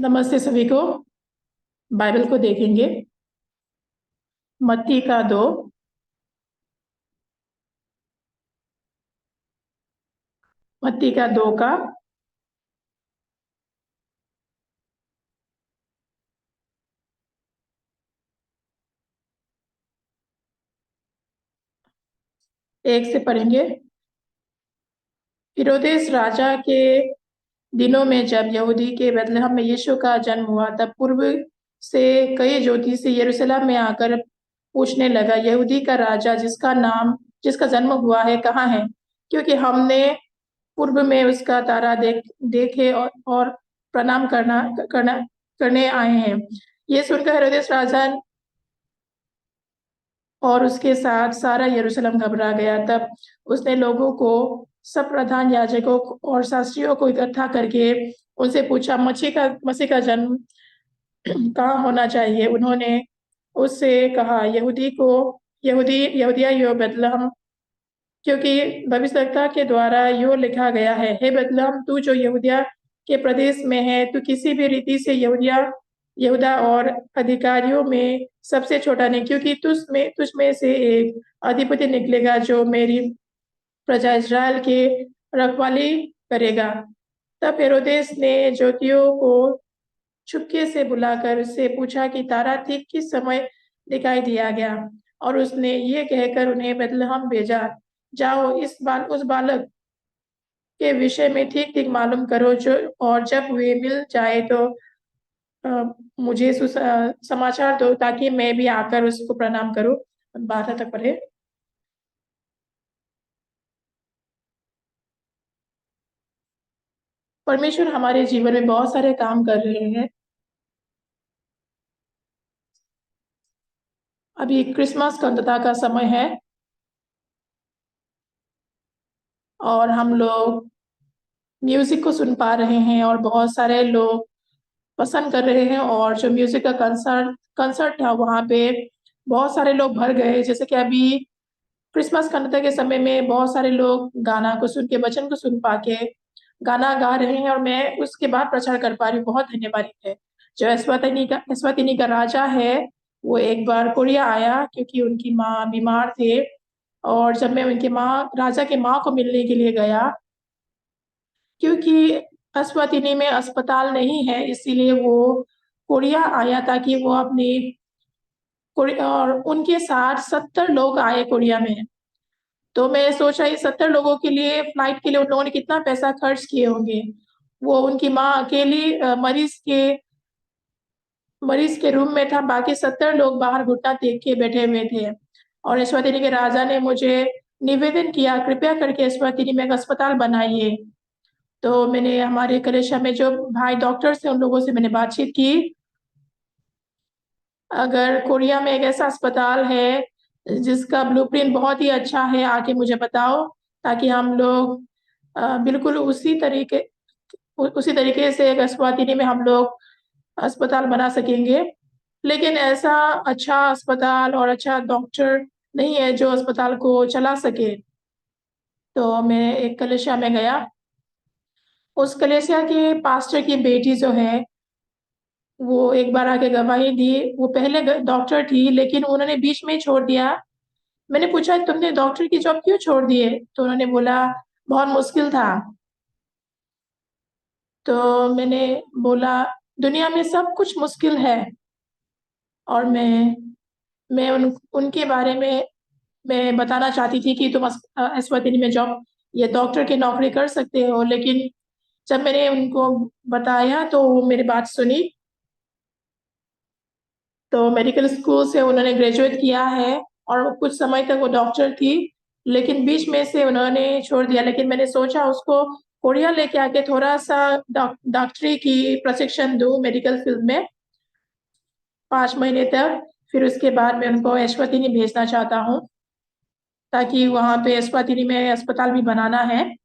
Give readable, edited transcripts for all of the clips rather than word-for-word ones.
नमस्ते सभी को। बाइबल को देखेंगे। मत्ती का 2। मत्ती का 2 का 1 से पढ़ेंगे। हेरोदेस राजा के दिनों में जब यहूदी के बैतलहम में यीशु का जन्म हुआ, तब पूर्व से कई ज्योतिषी यरूशलेम में आकर पूछने लगा, यहूदी का राजा जिसका जन्म हुआ है कहाँ है? क्योंकि हमने पूर्व में उसका तारा देखे और प्रणाम करने आए हैं। ये सुनकर हेरोदेस राजा और उसके साथ सारा यरूशलेम घबरा गया। तब उसने लोगों को, सब प्रधान याजकों और शास्त्रियों को इकट्ठा करके उनसे पूछा, मसीह का जन्म कहाँ होना चाहिए? उन्होंने उससे कहा, यहूदिया यो बैतलहम, क्योंकि भविष्यद्वक्ता के द्वारा यो लिखा गया है, हे बैतलहम, तू जो यहूदिया के प्रदेश में है, तू किसी भी रीति से यहूदा और अधिकारियों में सबसे छोटा नहीं, क्योंकि तुझ में से एक अधिपति निकलेगा जो मेरी प्रजा इस्राएल के रखवाली करेगा। तब हेरोदेस ने ज्योतियों को चुपके से बुलाकर उससे पूछा कि तारा ठीक किस समय दिखाई दिया गया, और उसने ये कहकर उन्हें बैतलहम भेजा, जाओ उस बालक के विषय में ठीक ठीक मालूम करो, और जब वे मिल जाए तो मुझे समाचार दो, ताकि मैं भी आकर उसको प्रणाम करूं। 12 तक पढ़े। परमेश्वर हमारे जीवन में बहुत सारे काम कर रहे हैं। अभी क्रिसमस कंतता का समय है और हम लोग म्यूजिक को सुन पा रहे हैं और बहुत सारे लोग पसंद कर रहे हैं, और जो म्यूजिक का कंसर्ट था वहाँ पे बहुत सारे लोग भर गए। जैसे कि अभी क्रिसमस कंतता के समय में बहुत सारे लोग गाना को सुन के, वचन को सुन पा के गाना गा रहे हैं, और मैं उसके बाद प्रचार कर पा रही हूँ। बहुत धन्यवाद है। जो एस्वातिनी का राजा है, वो एक बार कोरिया आया क्योंकि उनकी माँ बीमार थे, और जब मैं उनके राजा के माँ को मिलने के लिए गया, क्योंकि एस्वातिनी में अस्पताल नहीं है, इसीलिए वो कोरिया आया ताकि वो और उनके साथ 70 लोग आए कोरिया में। तो मैं सोचा ये 70 लोगों के लिए फ्लाइट के लिए उन लोगों ने कितना पैसा खर्च किए होंगे। वो उनकी माँ अकेली मरीज के रूम में था, बाकी 70 लोग बाहर घुटना टेक के बैठे हुए थे। और एस्वातिनी के राजा ने मुझे निवेदन किया, कृपया करके एस्वातिनी में एक अस्पताल बनाइए। तो मैंने हमारे कलेशा में जो भाई डॉक्टर्स थे उन लोगों से मैंने बातचीत की, अगर कोरिया में एक ऐसा अस्पताल है जिसका ब्लूप्रिंट बहुत ही अच्छा है, आके मुझे बताओ, ताकि हम लोग बिल्कुल उसी तरीके से एक एस्वातिनी में हम लोग अस्पताल बना सकेंगे। लेकिन ऐसा अच्छा अस्पताल और अच्छा डॉक्टर नहीं है जो अस्पताल को चला सके। तो मैं एक कलेशा में गया। उस कलेशा के पास्टर की बेटी जो है, वो एक बार आके गवाही दी। वो पहले डॉक्टर थी, लेकिन उन्होंने बीच में ही छोड़ दिया। मैंने पूछा, तुमने डॉक्टर की जॉब क्यों छोड़ दी है? तो उन्होंने बोला, बहुत मुश्किल था। तो मैंने बोला, दुनिया में सब कुछ मुश्किल है, और मैं उनके बारे में मैं बताना चाहती थी कि तुम एस्वातिनी में जॉब ये डॉक्टर की नौकरी कर सकते हो। लेकिन जब मैंने उनको बताया तो वो मेरी बात सुनी। तो मेडिकल स्कूल से उन्होंने ग्रेजुएट किया है, और कुछ समय तक वो डॉक्टर थी, लेकिन बीच में से उन्होंने छोड़ दिया। लेकिन मैंने सोचा उसको कोरिया लेके आके थोड़ा सा डॉक्टरी की प्रशिक्षण दूं मेडिकल फील्ड में 5 महीने तक। फिर उसके बाद मैं उनको एस्वातिनी भेजना चाहता हूँ, ताकि वहाँ पे एस्वातिनी में अस्पताल भी बनाना है।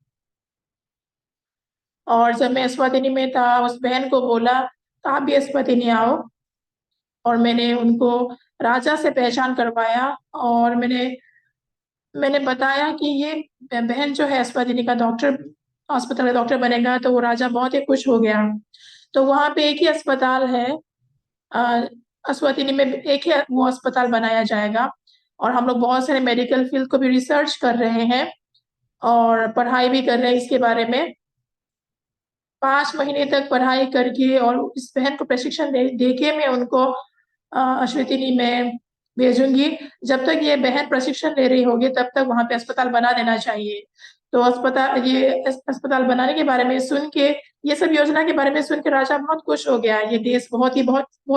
और जब मैं एस्वातिनी में था, उस बहन को बोला, तो आप भी एस्वातिनी आओ। और मैंने उनको राजा से पहचान करवाया, और मैंने मैंने बताया कि ये बहन जो है एस्वातिनी का डॉक्टर, अस्पताल का डॉक्टर बनेगा। तो वो राजा बहुत ही खुश हो गया। तो वहाँ पे एक ही अस्पताल है, अस्वतिनी में एक ही वो अस्पताल बनाया जाएगा। और हम लोग बहुत सारे मेडिकल फील्ड को भी रिसर्च कर रहे हैं और पढ़ाई भी कर रहे हैं इसके बारे में। 5 महीने तक पढ़ाई करके और इस बहन को प्रशिक्षण दे के मैं उनको अश्वतिनी में भेजूंगी। जब तक ये बहन प्रशिक्षण ले रही होगी तब तक वहाँ पे अस्पताल बना देना चाहिए। तो अस्पताल बनाने के बारे में सुन के, ये सब योजना के बारे में सुन के राजा बहुत खुश हो गया। ये देश बहुत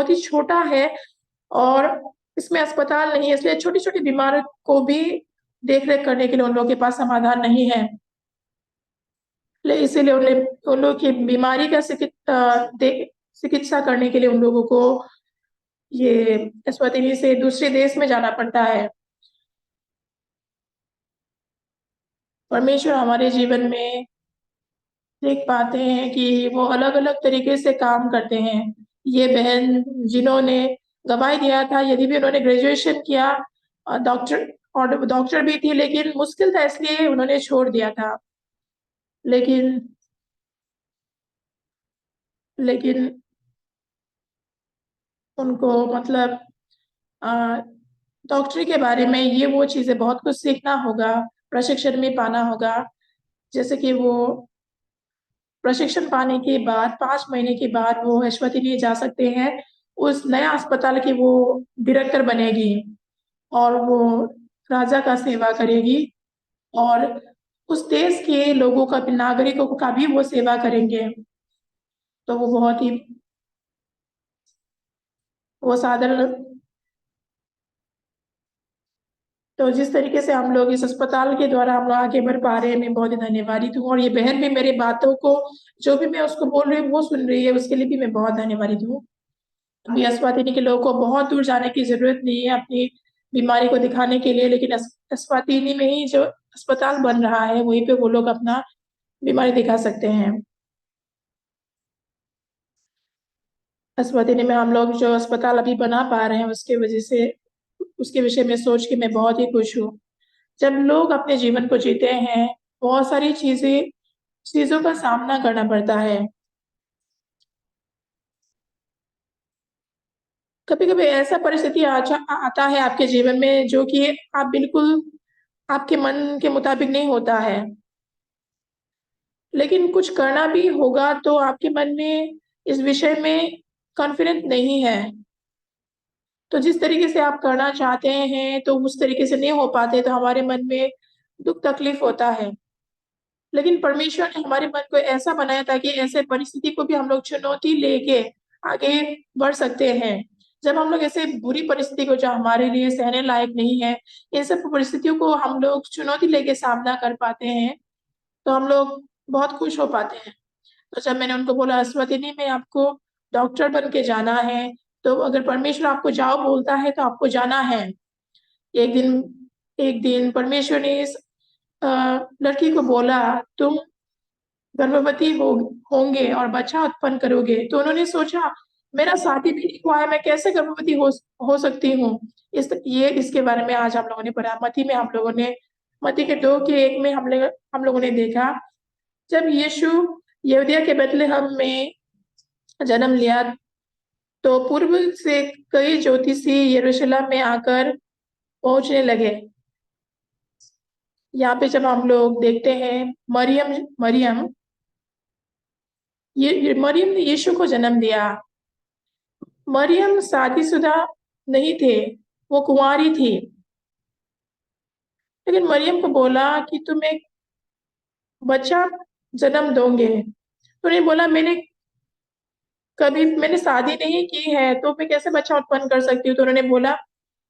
ही छोटा है और इसमें अस्पताल नहीं है, इसलिए छोटी-छोटी बीमारी को भी देख-रेख करने के लिए उन लोगों के पास समाधान नहीं है। इसीलिए उन लोगों की बीमारी का चिकित्सा करने के लिए उन लोगों को ये अस्वतिनी से दूसरे देश में जाना पड़ता है। परमेश्वर हमारे जीवन में देख पाते हैं कि वो अलग-अलग तरीके से काम करते हैं। ये बहन जिन्होंने गवाही दिया था, यदि भी उन्होंने ग्रेजुएशन किया, डॉक्टर भी थी, लेकिन मुश्किल था इसलिए उन्होंने छोड़ दिया था। लेकिन लेकिन उनको मतलब अ, डॉक्टरी के बारे में ये वो चीज़ें बहुत कुछ सीखना होगा, प्रशिक्षण में पाना होगा। जैसे कि वो प्रशिक्षण पाने के बाद 5 महीने के बाद वो अश्वतिनी जा सकते हैं। उस नया अस्पताल की वो डायरेक्टर बनेगी और वो राजा का सेवा करेगी और उस देश के लोगों का, नागरिकों का भी वो सेवा करेंगे। तो वो बहुत ही वो साधारण तो जिस तरीके से हम लोग इस अस्पताल के द्वारा हम लोग आगे बढ़ पा रहे हैं, मैं बहुत ही धन्यवादित हूँ। और ये बहन भी मेरी बातों को, जो भी मैं उसको बोल रही हूँ वो सुन रही है, उसके लिए भी मैं बहुत धन्यवादित हूँ। अभी अस्वातिनी के लोगों को बहुत दूर जाने की जरूरत नहीं है अपनी बीमारी को दिखाने के लिए, लेकिन अस्वातिनी में ही जो अस्पताल बन रहा है वहीं पे वो लोग अपना बीमारी दिखा सकते हैं। अस्वातिनी में हम लोग जो अस्पताल अभी बना पा रहे हैं उसके वजह से, उसके विषय में सोच के मैं बहुत ही खुश हूँ। जब लोग अपने जीवन को जीते हैं, बहुत सारी चीज़ों का सामना करना पड़ता है। कभी-कभी ऐसा परिस्थिति आता है आपके जीवन में जो कि आप बिल्कुल आपके मन के मुताबिक नहीं होता है। लेकिन कुछ करना भी होगा तो आपके मन में इस विषय में कॉन्फिडेंट नहीं है। तो जिस तरीके से आप करना चाहते हैं तो उस तरीके से नहीं हो पाते तो हमारे मन में दुःख तकलीफ होता है। लेकिन परमेश्वर ने हमारे मन को ऐसा बनाया ताकि ऐसे परिस्थिति को भी हम लोग चुनौती लेके आगे बढ़ सकते हैं। जब हम लोग ऐसे बुरी परिस्थिति को जो हमारे लिए सहने लायक नहीं है, इन सब परिस्थितियों को हम लोग चुनौती लेके सामना कर पाते हैं, तो हम लोग बहुत खुश हो पाते हैं। तो जब मैंने उनको बोला अस्वतिनी में आपको डॉक्टर बन के जाना है, तो अगर परमेश्वर आपको जाओ बोलता है तो आपको जाना है। एक दिन एक दिन परमेश्वर ने इस लड़की को बोला, तुम गर्भवती होंगे और बच्चा उत्पन्न करोगे। तो उन्होंने सोचा, मेरा शादी भी नहीं हुआ है, मैं कैसे गर्भवती हो सकती हूँ? इसके बारे में आज हम लोगों ने पढ़ा। मत्ती के 2 के 1 में हम लोगों ने देखा, जब यीशु यहूदिया के बैतलहम में जन्म लिया, तो पूर्व से कई ज्योतिषी यरूशलेम में आकर पहुँचने लगे। यहाँ पे जब हम लोग देखते हैं मरियम ये मरियम ने यीशु को जन्म दिया। मरियम शादीशुदा नहीं थे, वो कुंवारी थी। लेकिन मरियम को बोला कि तुम एक बच्चा जन्म दोगे। तो उन्हें बोला, मैंने शादी नहीं की है तो मैं कैसे बच्चा उत्पन्न कर सकती हूँ? तो उन्होंने बोला,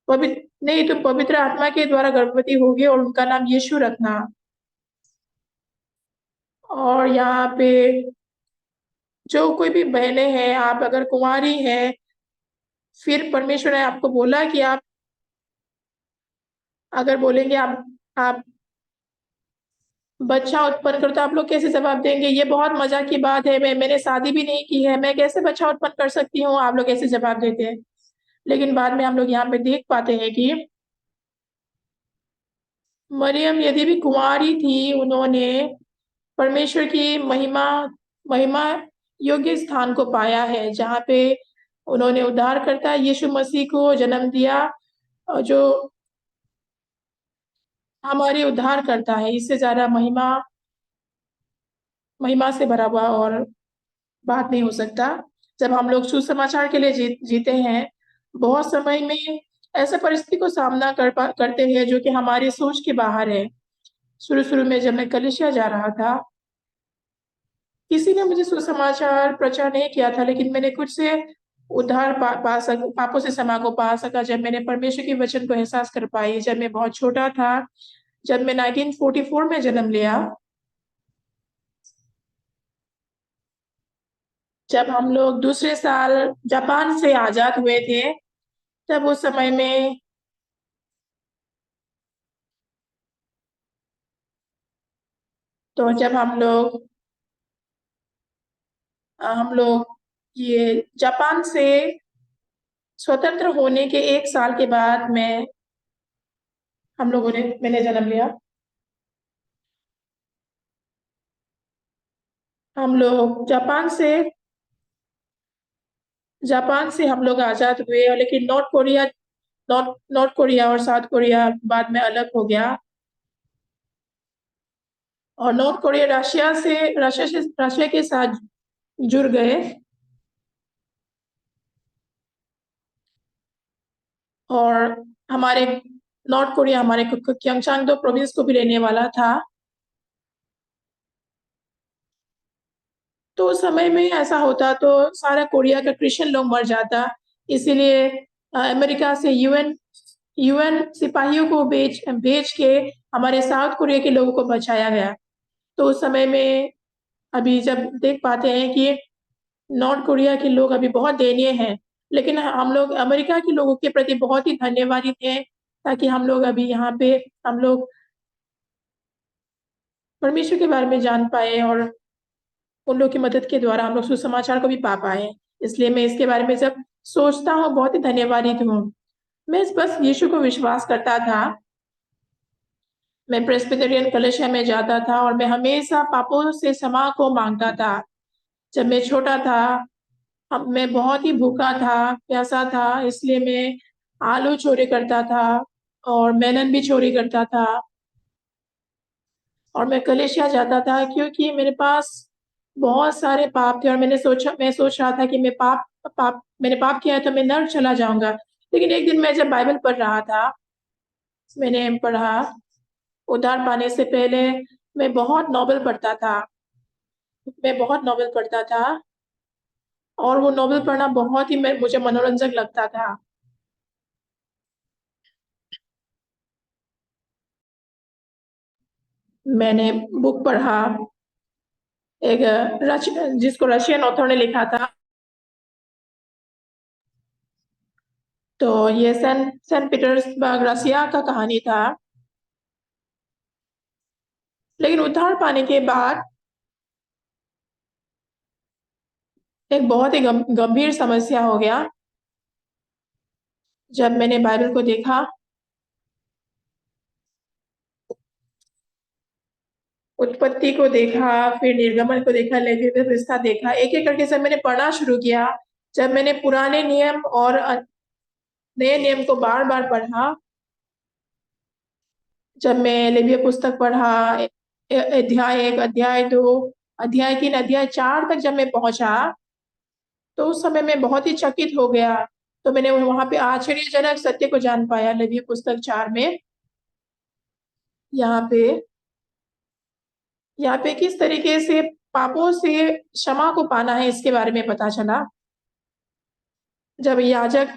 पवित्र नहीं, तुम पवित्र आत्मा के द्वारा गर्भवती होगी और उनका नाम यीशु रखना। और यहाँ पे जो कोई भी बहनें हैं, आप अगर कुंवारी हैं, फिर परमेश्वर ने आपको बोला कि आप अगर बोलेंगे आप बच्चा उत्पन्न करो, तो आप लोग कैसे जवाब देंगे? ये बहुत मज़ा की बात है, मैंने शादी भी नहीं की है, मैं कैसे बच्चा उत्पन्न कर सकती हूँ? आप लोग ऐसे जवाब देते हैं। लेकिन बाद में हम लोग यहाँ पे देख पाते हैं कि मरियम यदि भी कुंवारी थी, उन्होंने परमेश्वर की महिमा योग्य स्थान को पाया है, जहाँ पे उन्होंने उद्धारकर्ता यीशु मसीह को जन्म दिया, और जो हमारे उद्धार करता है। इससे ज़्यादा महिमा से भरा हुआ और बात नहीं हो सकता। जब हम लोग सुसमाचार के लिए जीते हैं, बहुत समय में ऐसे परिस्थिति को सामना करते हैं जो कि हमारी सोच के बाहर है। शुरू-शुरू में जब मैं कलीसिया जा रहा था, किसी ने मुझे सुसमाचार प्रचार नहीं किया था, लेकिन मैंने खुद से उद्धार पापों से क्षमा को पा सका जब मैंने परमेश्वर के वचन को एहसास कर पाई। जब मैं बहुत छोटा था, जब मैं 1944 में जन्म लिया, जब हम लोग दूसरे साल जापान से आज़ाद हुए थे, तब उस समय में तो जब हम लोग ये जापान से स्वतंत्र होने के 1 साल के बाद मैंने जन्म लिया। हम लोग जापान से हम लोग आज़ाद हुए, और लेकिन नॉर्थ कोरिया और साउथ कोरिया बाद में अलग हो गया। और नॉर्थ कोरिया रशिया के साथ जुड़ गए। और हमारे नॉर्थ कोरिया हमारे क्योंगसांग-डो प्रोविंस को भी लेने वाला था। तो उस समय में ऐसा होता तो सारा कोरिया का क्रिश्चियन लोग मर जाता। इसीलिए अमेरिका से यूएन सिपाहियों को भेज के हमारे साउथ कोरिया के लोगों को बचाया गया। तो उस समय में अभी जब देख पाते हैं कि नॉर्थ कोरिया के लोग अभी बहुत दयनीय हैं, लेकिन हम लोग अमेरिका के लोगों के प्रति बहुत ही धन्यवादित हैं, ताकि हम लोग अभी यहाँ पे हम लोग परमेश्वर के बारे में जान पाए, और उन लोग की मदद के द्वारा हम लोग सुसमाचार को भी पा पाए। इसलिए मैं इसके बारे में जब सोचता हूँ, बहुत ही धन्यवादित हूँ। मैं बस यीशु को विश्वास करता था। मैं प्रेस्बिटेरियन कलीसिया में जाता था, और मैं हमेशा पापों से क्षमा को माँगता था। जब मैं छोटा था, मैं बहुत ही भूखा था, प्यासा था, इसलिए मैं आलू चोरी करता था और मेलन भी चोरी करता था। और मैं कलीसिया जाता था क्योंकि मेरे पास बहुत सारे पाप थे, और मैं सोच रहा था कि मैंने पाप किया है तो मैं नर्क चला जाऊँगा। लेकिन एक दिन मैं जब बाइबल पढ़ रहा था, मैंने पढ़ा, उद्धार पाने से पहले मैं बहुत नॉवेल पढ़ता था, और वो नॉवेल पढ़ना बहुत ही मुझे मनोरंजक लगता था। मैंने बुक पढ़ा, एक जिसको रशियन ऑथर ने लिखा था। तो ये सेंट पीटर्सबर्ग रसिया का कहानी था। लेकिन उद्धार पाने के बाद एक बहुत ही गंभीर समस्या हो गया। जब मैंने बाइबल को देखा, उत्पत्ति को देखा, फिर निर्गमन को देखा, लेवितिकस व्यवस्था देखा, एक-एक करके सब मैंने पढ़ना शुरू किया। जब मैंने पुराने नियम और नए नियम को बार-बार पढ़ा, जब मैं लेविय पुस्तक पढ़ा, अध्याय 1, अध्याय 2, अध्याय 3, अध्याय 4 तक जब मैं पहुँचा, तो उस समय मैं बहुत ही चकित हो गया। तो मैंने वहाँ पे आश्चर्यजनक सत्य को जान पाया लेविय पुस्तक 4 में। यहाँ पे यहाँ पे किस तरीके से पापों से क्षमा को पाना है, इसके बारे में पता चला। जब याजक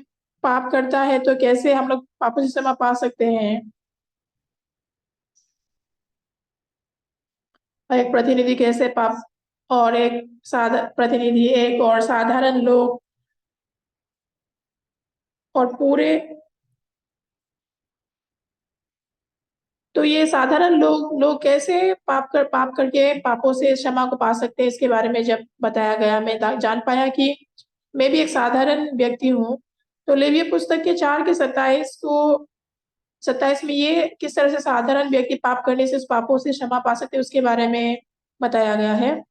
पाप करता है तो कैसे हम लोग पापों से क्षमा पा सकते हैं। और एक प्रतिनिधि कैसे पाप और एक प्रतिनिधि, एक और साधारण लोग और पूरे, तो ये साधारण लोग कैसे पाप करके पापों से क्षमा को पा सकते हैं, इसके बारे में जब बताया गया, मैं जान पाया कि मैं भी एक साधारण व्यक्ति हूँ। तो लेविय पुस्तक के 4 के 27 में ये किस तरह से साधारण व्यक्ति पाप करने से उस पापों से क्षमा पा सकते हैं, उसके बारे में बताया गया है।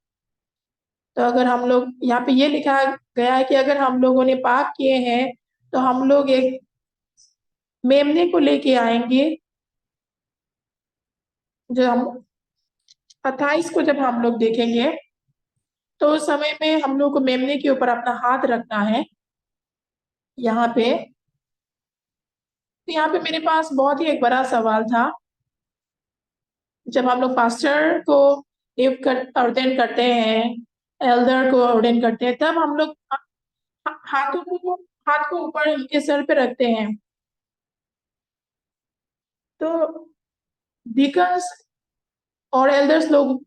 तो अगर हम लोग यहाँ पे ये लिखा गया है कि अगर हम लोगों ने पाप किए हैं तो हम लोग एक मेमने को लेके आएंगे, जो हम 28 को जब हम लोग देखेंगे तो उस समय में हम लोग को मेमने के ऊपर अपना हाथ रखना है यहाँ पे। तो यहाँ पे मेरे पास बहुत ही एक बड़ा सवाल था। जब हम लोग पास्टर को नियुक्त कर ऑर्डेन करते हैं, एल्डर को ऑर्डेन करते हैं, तब हम लोग हाथ को ऊपर उनके सर पे रखते हैं। तो डिकन्स और एल्डर्स लोग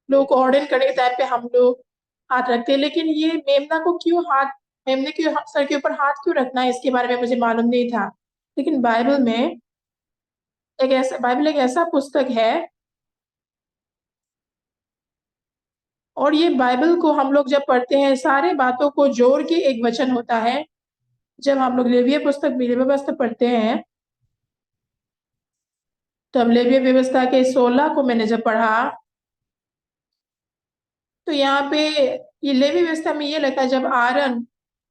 को ऑर्डेन करने के टाइम पे हम लोग हाथ रखते हैं, लेकिन ये मेमने के सर के ऊपर हाथ क्यों रखना है, इसके बारे में मुझे मालूम नहीं था। लेकिन बाइबल एक ऐसा पुस्तक है, और ये बाइबल को हम लोग जब पढ़ते हैं सारे बातों को जोड़ के एक वचन होता है। जब हम लोग लेवीय व्यवस्था पढ़ते हैं, तब लेवीय व्यवस्था के 16 को मैंने जब पढ़ा, तो यहाँ पे ये लेवीय व्यवस्था में ये लगता है जब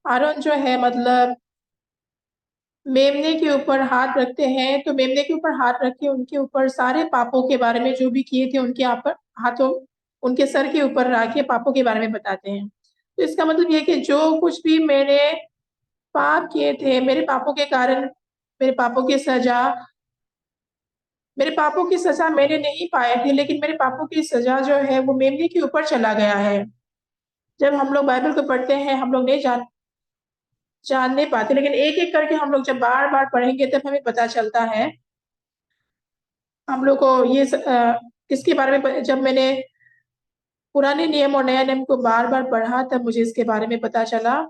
आरन जो है, मतलब मेमने के ऊपर हाथ रखते हैं, तो मेमने के ऊपर हाथ रख के उनके ऊपर सारे पापों के बारे में जो भी किए थे उनके हाथों उनके सर के ऊपर रख के पापों के बारे में बताते हैं। तो इसका मतलब ये कि जो कुछ भी मैंने पाप किए थे, मेरे पापों के कारण मेरे पापों की सजा मेरे पापों की सजा मैंने नहीं पाए थे, लेकिन मेरे पापों की सजा जो है वो मेमने के ऊपर चला गया है। जब हम लोग बाइबल को पढ़ते हैं हम लोग नहीं जान नहीं पाते, लेकिन एक एक करके हम लोग जब बार बार पढ़ेंगे तब हमें पता चलता है। हम लोग को इसके बारे में जब मैंने पुराने नियम और नया नियम को बार बार पढ़ा तब मुझे इसके बारे में पता चला।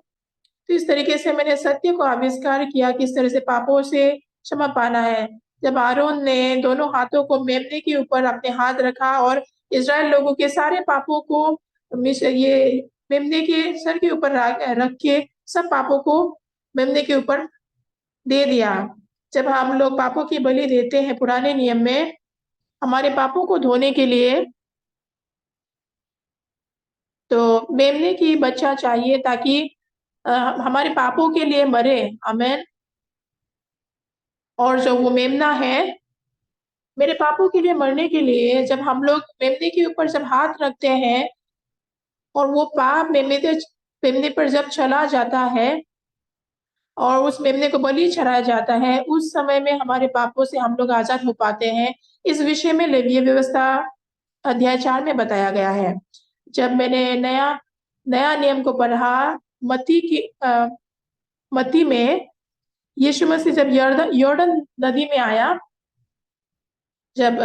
तो इस तरीके से मैंने सत्य को आविष्कार किया, किस तरह से पापों से क्षमा पाना है। जब आरोन ने दोनों हाथों को मेमने के ऊपर अपने हाथ रखा और इज़राइल लोगों के सारे पापों को ये मेमने के सर के ऊपर रख के सब पापों को मेमने के ऊपर दे दिया। जब हम लोग पापों की बलि देते हैं पुराने नियम में, हमारे पापों को धोने के लिए, तो मेमने की बच्चा चाहिए ताकि हमारे पापों के लिए मरे। आमेन। और जो वो मेमना है मेरे पापों के लिए मरने के लिए, जब हम लोग मेमने के ऊपर जब हाथ रखते हैं और वो पाप मेमने पर जब चला जाता है और उस मेमने को बलि चढ़ाया जाता है, उस समय में हमारे पापों से हम लोग आजाद हो पाते हैं। इस विषय में लेवीय व्यवस्था अध्याय 4 में बताया गया है। जब मैंने नया नियम को पढ़ा, मत्ती में यीशु मसीह जब यॉर्दन नदी में आया, जब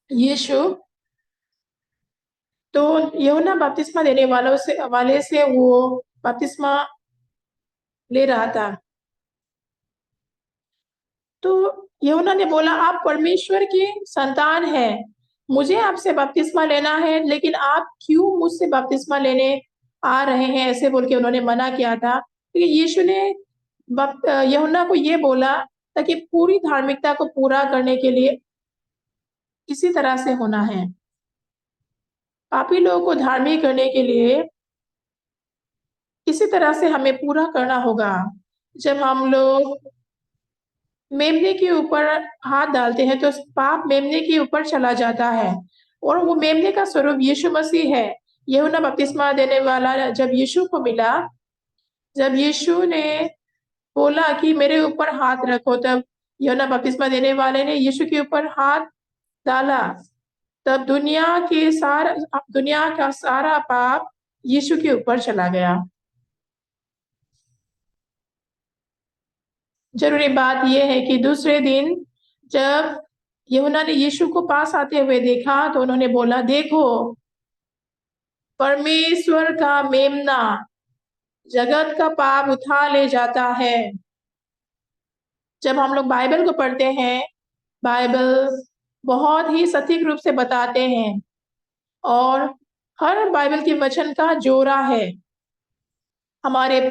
यीशु, तो यूहन्ना बपतिस्मा देने वाले से वो बपतिस्मा ले रहा था। तो यूहन्ना ने बोला, आप परमेश्वर की संतान हैं, मुझे आपसे बपतिस्मा लेना है, लेकिन आप क्यों मुझसे बपतिस्मा लेने आ रहे हैं, ऐसे बोल के उन्होंने मना किया था। तो यीशु ने यूहन्ना को ये बोला ताकि पूरी धार्मिकता को पूरा करने के लिए इसी तरह से होना है। पापी लोगों को धार्मिक करने के लिए इसी तरह से हमें पूरा करना होगा। जब हम लोग मेमने के ऊपर हाथ डालते हैं तो पाप मेमने के ऊपर चला जाता है, और वो मेमने का स्वरूप यीशु मसीह है। यूहन्ना बपतिस्मा देने वाला जब यीशु को मिला, जब यीशु ने बोला कि मेरे ऊपर हाथ रखो, तब यूहन्ना बपतिस्मा देने वाले ने यीशु के ऊपर हाथ डाला, तब दुनिया का सारा पाप यीशु के ऊपर चला गया। जरूरी बात यह है कि दूसरे दिन जब यूहन्ना ने यीशु को पास आते हुए देखा तो उन्होंने बोला, देखो परमेश्वर का मेमना जगत का पाप उठा ले जाता है। जब हम लोग बाइबल को पढ़ते हैं, बाइबल बहुत ही सटीक रूप से बताते हैं, और हर बाइबल के वचन का जोरा है। हमारे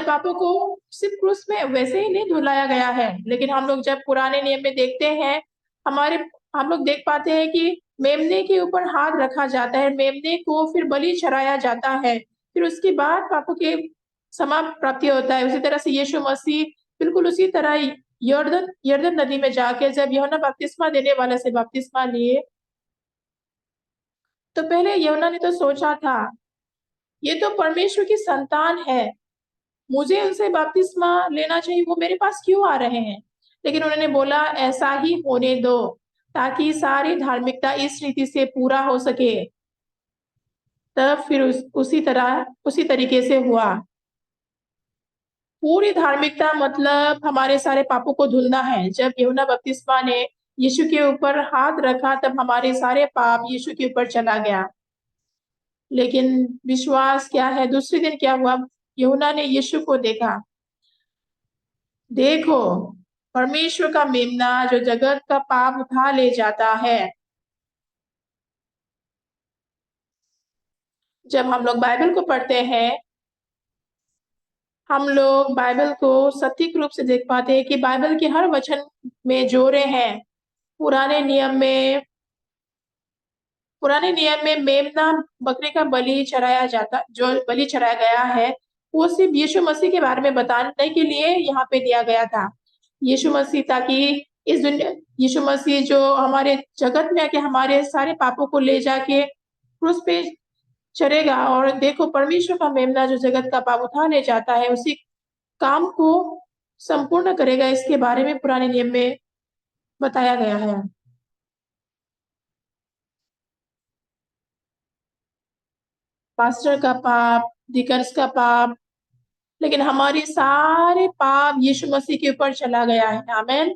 पापों को सिर्फ क्रूस में वैसे ही नहीं धुलाया गया है, लेकिन हम लोग जब पुराने नियम में देखते हैं, हम लोग देख पाते हैं कि मेमने के ऊपर हाथ रखा जाता है, मेमने को फिर बलि चढ़ाया जाता है, फिर उसके बाद पापों के क्षमा प्राप्ति होता है। उसी तरह से यीशु मसीह बिल्कुल उसी तरह यर्दन यर्दन नदी में जाके जब यूहन्ना बपतिस्मा देने वाले से बपतिस्मा लिए, तो पहले यूहन्ना ने तो सोचा था ये तो परमेश्वर की संतान है, मुझे उनसे बपतिस्मा लेना चाहिए, वो मेरे पास क्यों आ रहे हैं? लेकिन उन्होंने बोला ऐसा ही होने दो, ताकि सारी धार्मिकता इस रीति से पूरा हो सके। तब फिर उसी तरीके से हुआ। पूरी धार्मिकता मतलब हमारे सारे पापों को धुलना है। जब यूहन्ना बपतिस्मा ने यीशु के ऊपर हाथ रखा, तब हमारे सारे पाप यीशु के ऊपर चला गया। लेकिन विश्वास क्या है? दूसरे दिन क्या हुआ? यूहन्ना ने यीशु को देखा, देखो परमेश्वर का मेमना जो जगत का पाप उठा ले जाता है। जब हम लोग बाइबल को पढ़ते हैं, हम लोग बाइबल को सटीक रूप से देख पाते हैं कि बाइबल के हर वचन में जोड़े हैं। पुराने नियम में मेमना बकरे का बलि चढ़ाया गया है, वो सिर्फ यीशु मसीह के बारे में बताने के लिए यहाँ पे दिया गया था। यीशु मसीह ताकि यीशु मसीह जो हमारे जगत में आके हमारे सारे पापों को ले जाके क्रूस पे चढ़ेगा, और देखो परमेश्वर का मेमना जो जगत का पाप उठा ले जाता है, उसी काम को संपूर्ण करेगा। इसके बारे में पुराने नियम में बताया गया है। पास्टर का पाप, डिकन्स का पाप, लेकिन हमारे सारे पाप यीशु मसीह के ऊपर चला गया है। आमेन।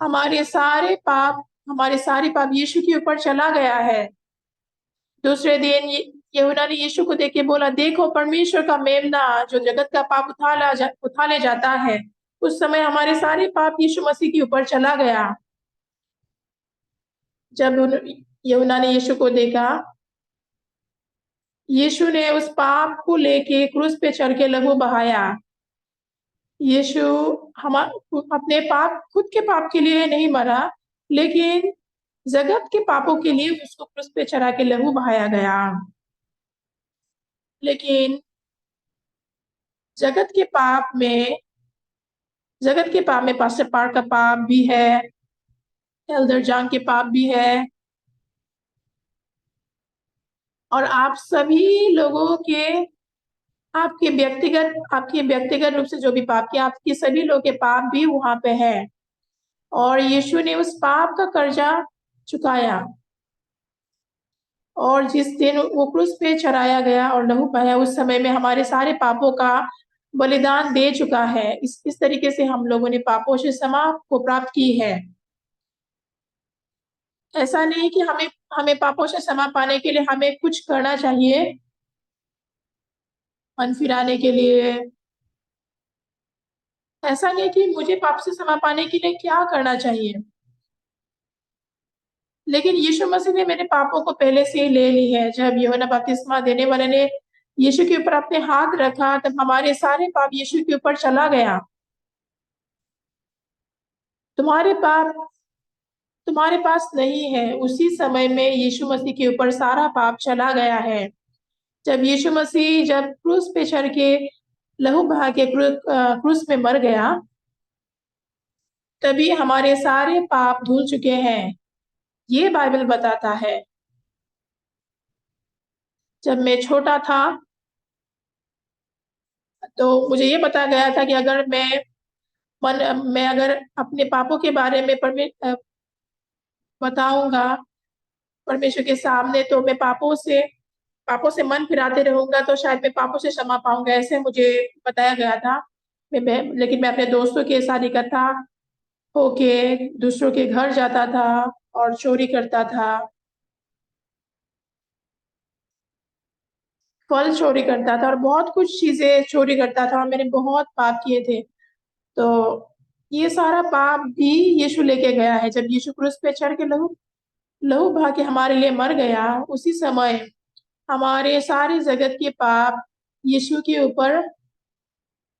हमारे सारे पाप यीशु के ऊपर चला गया है। दूसरे दिन यूहन्ना ने यीशु को देख के बोला, देखो परमेश्वर का मेमना जो जगत का पाप उठा ले जाता है। उस समय हमारे सारे पाप यीशु मसीह के ऊपर चला गया। जब यूहन्ना ने यीशु को देखा, यीशु ने उस पाप को लेके क्रूस पे चढ़ के लहू बहाया। यीशु अपने खुद के पाप के लिए नहीं मरा, लेकिन जगत के पापों के लिए उसको क्रूस पे चढ़ा के लहू बहाया गया। लेकिन जगत के पाप में पास्टर पार का पाप भी है, एल्डर जॉन के पाप भी है, और आप सभी लोगों के आपके व्यक्तिगत रूप से जो भी पाप किया, आपके सभी लोगों के पाप भी वहां पे है। और यीशु ने उस पाप का कर्जा चुकाया, और जिस दिन वो क्रूस पे चढ़ाया गया और लहू बहाया, उस समय में हमारे सारे पापों का बलिदान दे चुका है। इस तरीके से हम लोगों ने पापों से क्षमा को प्राप्त की है। ऐसा नहीं कि हमें पापों से क्षमा पाने के लिए हमें कुछ करना चाहिए, मन फिराने के लिए। ऐसा नहीं कि मुझे पाप से क्षमा पाने के लिए क्या करना चाहिए, लेकिन यीशु मसीह ने मेरे पापों को पहले से ही ले ली है। जब यूहन्ना बपतिस्मा देने वाले ने यीशु के ऊपर अपने हाथ रखा, तब हमारे सारे पाप यीशु के ऊपर चला गया। तुम्हारे पास नहीं है, उसी समय में यीशु मसीह के ऊपर सारा पाप चला गया है। जब यीशु मसीह जब क्रूस पे चढ़ के लहू बहा के क्रूस में मर गया, तभी हमारे सारे पाप धुल चुके हैं, ये बाइबल बताता है। जब मैं छोटा था तो मुझे ये बताया गया था कि अगर मैं अगर अपने पापों के बारे में बताऊंगा परमेश्वर के सामने, तो मैं पापों से मन फिराते रहूंगा, तो शायद मैं पापों से क्षमा पाऊंगा, ऐसे मुझे बताया गया था। लेकिन मैं अपने दोस्तों के साथ इकट्ठा होके दूसरों के घर जाता था और चोरी करता था, फल चोरी करता था, और बहुत कुछ चीजें चोरी करता था, और मैंने बहुत पाप किए थे। तो ये सारा पाप भी यीशु लेके गया है। जब यीशु क्रूस पे चढ़ के लहू लहू बहा के हमारे लिए मर गया, उसी समय हमारे सारे जगत के पाप यीशु के ऊपर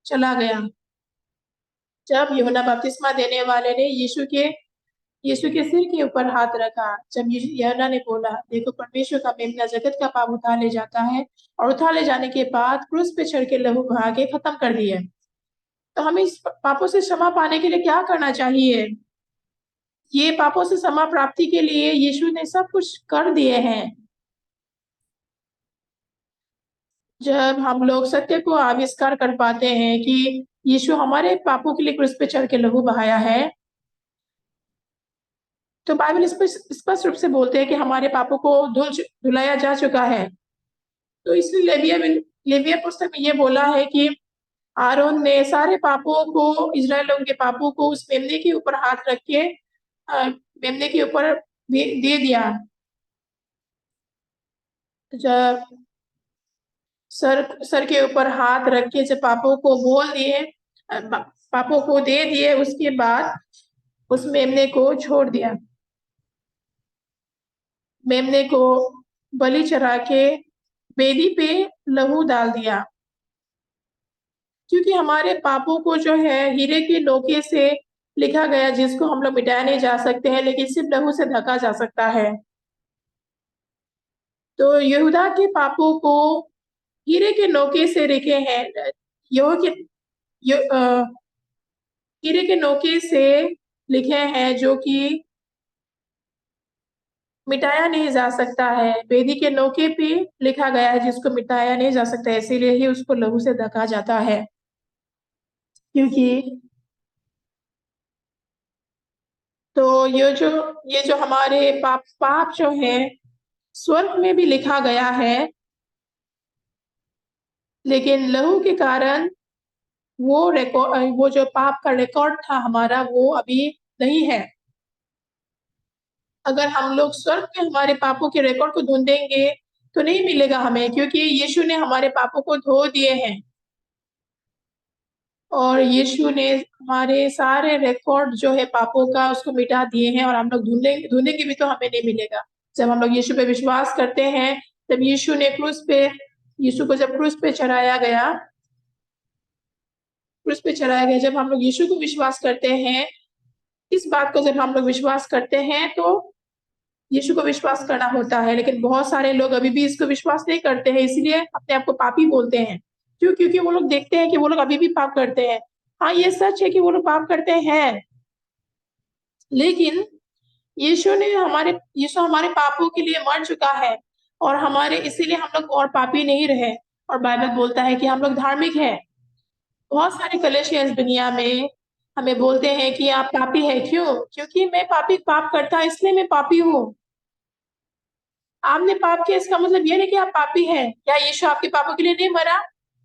चला गया। जब यूहन्ना बपतिस्मा देने वाले ने यीशु के यीशु के सिर के ऊपर हाथ रखा। जब यूहन्ना ने बोला, देखो परमेश्वर का मेमना जगत का पाप उठा ले जाता है, और उठा ले जाने के बाद क्रूस पे चढ़ के लहू बहा के खत्म कर दिए। तो हमें इस पापों से क्षमा पाने के लिए क्या करना चाहिए? ये पापों से क्षमा प्राप्ति के लिए यीशु ने सब कुछ कर दिए हैं। जब हम लोग सत्य को आविष्कार कर पाते हैं कि यीशु हमारे पापों के लिए क्रूस पे चढ़ के लहू बहाया है, तो बाइबल स्पष्ट रूप से बोलते हैं कि हमारे पापों को धुलाया जा चुका है। तो इसलिए लेविया पुस्तक में ये बोला है कि आरोन ने सारे पापों को, इजराइल लोगों के पापों को उस मेमने के ऊपर हाथ रख के मेमने के ऊपर दे दिया। जब सर के ऊपर हाथ रख के जब पापों को बोल दिए, पापों को दे दिए, उसके बाद उस मेमने को छोड़ दिया। मेमने को बलि चढ़ा के वेदी पे लहू डाल दिया, क्योंकि हमारे पापों को जो है हीरे के नोके से लिखा गया, जिसको हम लोग मिटाया नहीं जा सकते हैं, लेकिन सिर्फ लहू से ढका जा सकता है। तो यहूदा के पापों को हीरे के नोके से लिखे हैं, हीरे के नोके से लिखे हैं, जो कि मिटाया नहीं जा सकता है। वेदी के नोके पे लिखा गया है, जिसको मिटाया नहीं जा सकता है, इसीलिए ही उसको लहू से ढका जाता है। क्योंकि तो ये जो हमारे पाप जो है स्वर्ग में भी लिखा गया है, लेकिन लहू के कारण वो जो पाप का रिकॉर्ड था हमारा, वो अभी नहीं है। अगर हम लोग स्वर्ग में हमारे पापों के रिकॉर्ड को ढूंढेंगे तो नहीं मिलेगा हमें, क्योंकि यीशु ने हमारे पापों को धो दिए हैं, और यीशु ने हमारे सारे रिकॉर्ड जो है पापों का उसको मिटा दिए हैं, और हम लोग ढूंढेंगे भी तो हमें नहीं मिलेगा। जब हम लोग यीशु पे विश्वास करते हैं, तब यीशु को जब क्रूस पे चढ़ाया गया, जब हम लोग यीशु को विश्वास करते हैं, इस बात को जब हम लोग विश्वास करते हैं, तो यीशु को विश्वास करना होता है। लेकिन बहुत सारे लोग अभी भी इसको विश्वास नहीं करते हैं, इसलिए अपने आप को पापी बोलते हैं। क्यों? क्योंकि वो लोग देखते हैं कि वो लोग अभी भी पाप करते हैं। हाँ, ये सच है कि वो लोग पाप करते हैं, लेकिन यीशु हमारे पापों के लिए मर चुका है, और हमारे इसीलिए हम लोग और पापी नहीं रहे, और बाइबल बोलता है कि हम लोग धार्मिक हैं। बहुत सारे कलीसिया इस दुनिया में हमें बोलते हैं कि आप पापी है। क्यों? क्योंकि मैं पाप करता, इसलिए मैं पापी हूँ। आपने पाप किया इसका मतलब ये नहीं कि आप पापी हैं। क्या यीशु आपके पापों के लिए नहीं मरा?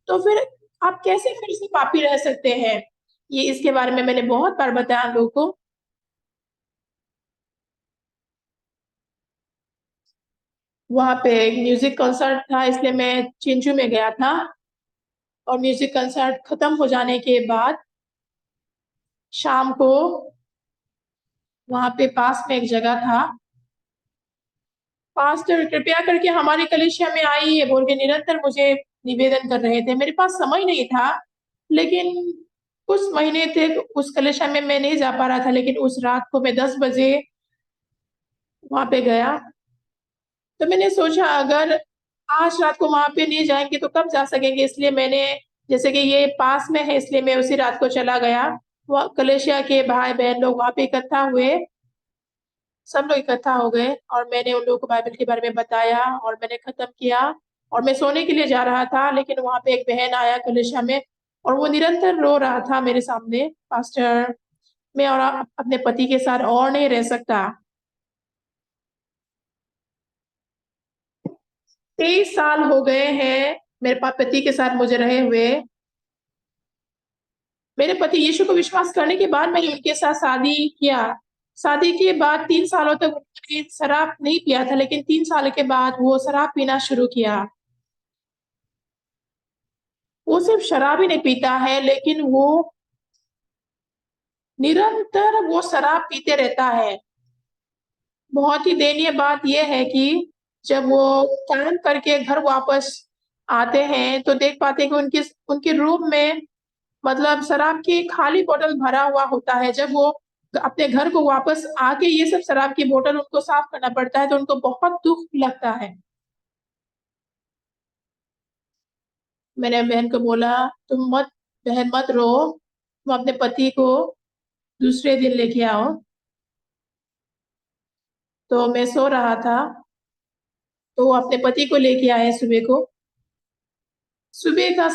तो फिर आप कैसे फिर से पापी रह सकते हैं? ये इसके बारे में मैंने बहुत बार बताया लोगों को। वहाँ पे एक म्यूजिक कंसर्ट था, इसलिए मैं चिंचू में गया था, और म्यूजिक कंसर्ट खत्म हो जाने के बाद शाम को वहाँ पे पास में एक जगह था, पास्टर कृपया करके हमारे कलीसिया में आइए बोल के निरंतर मुझे निवेदन कर रहे थे। मेरे पास समय नहीं था, लेकिन कुछ महीने तक उस कलीसिया में मैं नहीं जा पा रहा था, लेकिन उस रात को मैं 10 बजे वहाँ पे गया। तो मैंने सोचा अगर आज रात को वहाँ पे नहीं जाएँगे तो कब जा सकेंगे, इसलिए मैंने, जैसे कि ये पास में है, इसलिए मैं उसी रात को चला गया। वहाँ कलीसिया के भाई-बहन लोग वहाँ पे इकट्ठा हुए, सब लोग इकट्ठा हो गए, और मैंने उन लोगों को बाइबल के बारे में बताया, और मैंने खत्म किया, और मैं सोने के लिए जा रहा था, लेकिन वहाँ पे एक बहन आया कलीसिया में, और वो निरंतर रो रहा था मेरे सामने, पास्टर मैं और अपने पति के साथ और नहीं रह सकता। 23 साल हो गए हैं मेरे पति के साथ मुझे रहे हुए। मेरे पति यीशु को विश्वास करने के बाद मैंने उनके साथ शादी किया। शादी के बाद 3 सालों तक उन्होंने शराब नहीं पिया था, लेकिन 3 साल के बाद वो शराब पीना शुरू किया। वो सिर्फ शराब ही नहीं पीता है, लेकिन वो निरंतर वो शराब पीते रहता है। बहुत ही दयनीय बात ये है कि जब वो काम करके घर वापस आते हैं, तो देख पाते हैं कि उनके रूम में मतलब शराब की खाली बोतल भरा हुआ होता है। जब वो अपने घर को वापस आके ये सब शराब की बोतल उनको साफ करना पड़ता है, तो उनको बहुत दुख लगता है। मैंने बहन को बोला, बहन मत रो, तुम अपने पति को दूसरे दिन लेके आओ। तो मैं सो रहा था, तो वो अपने पति को लेके आए सुबह को। सुबह का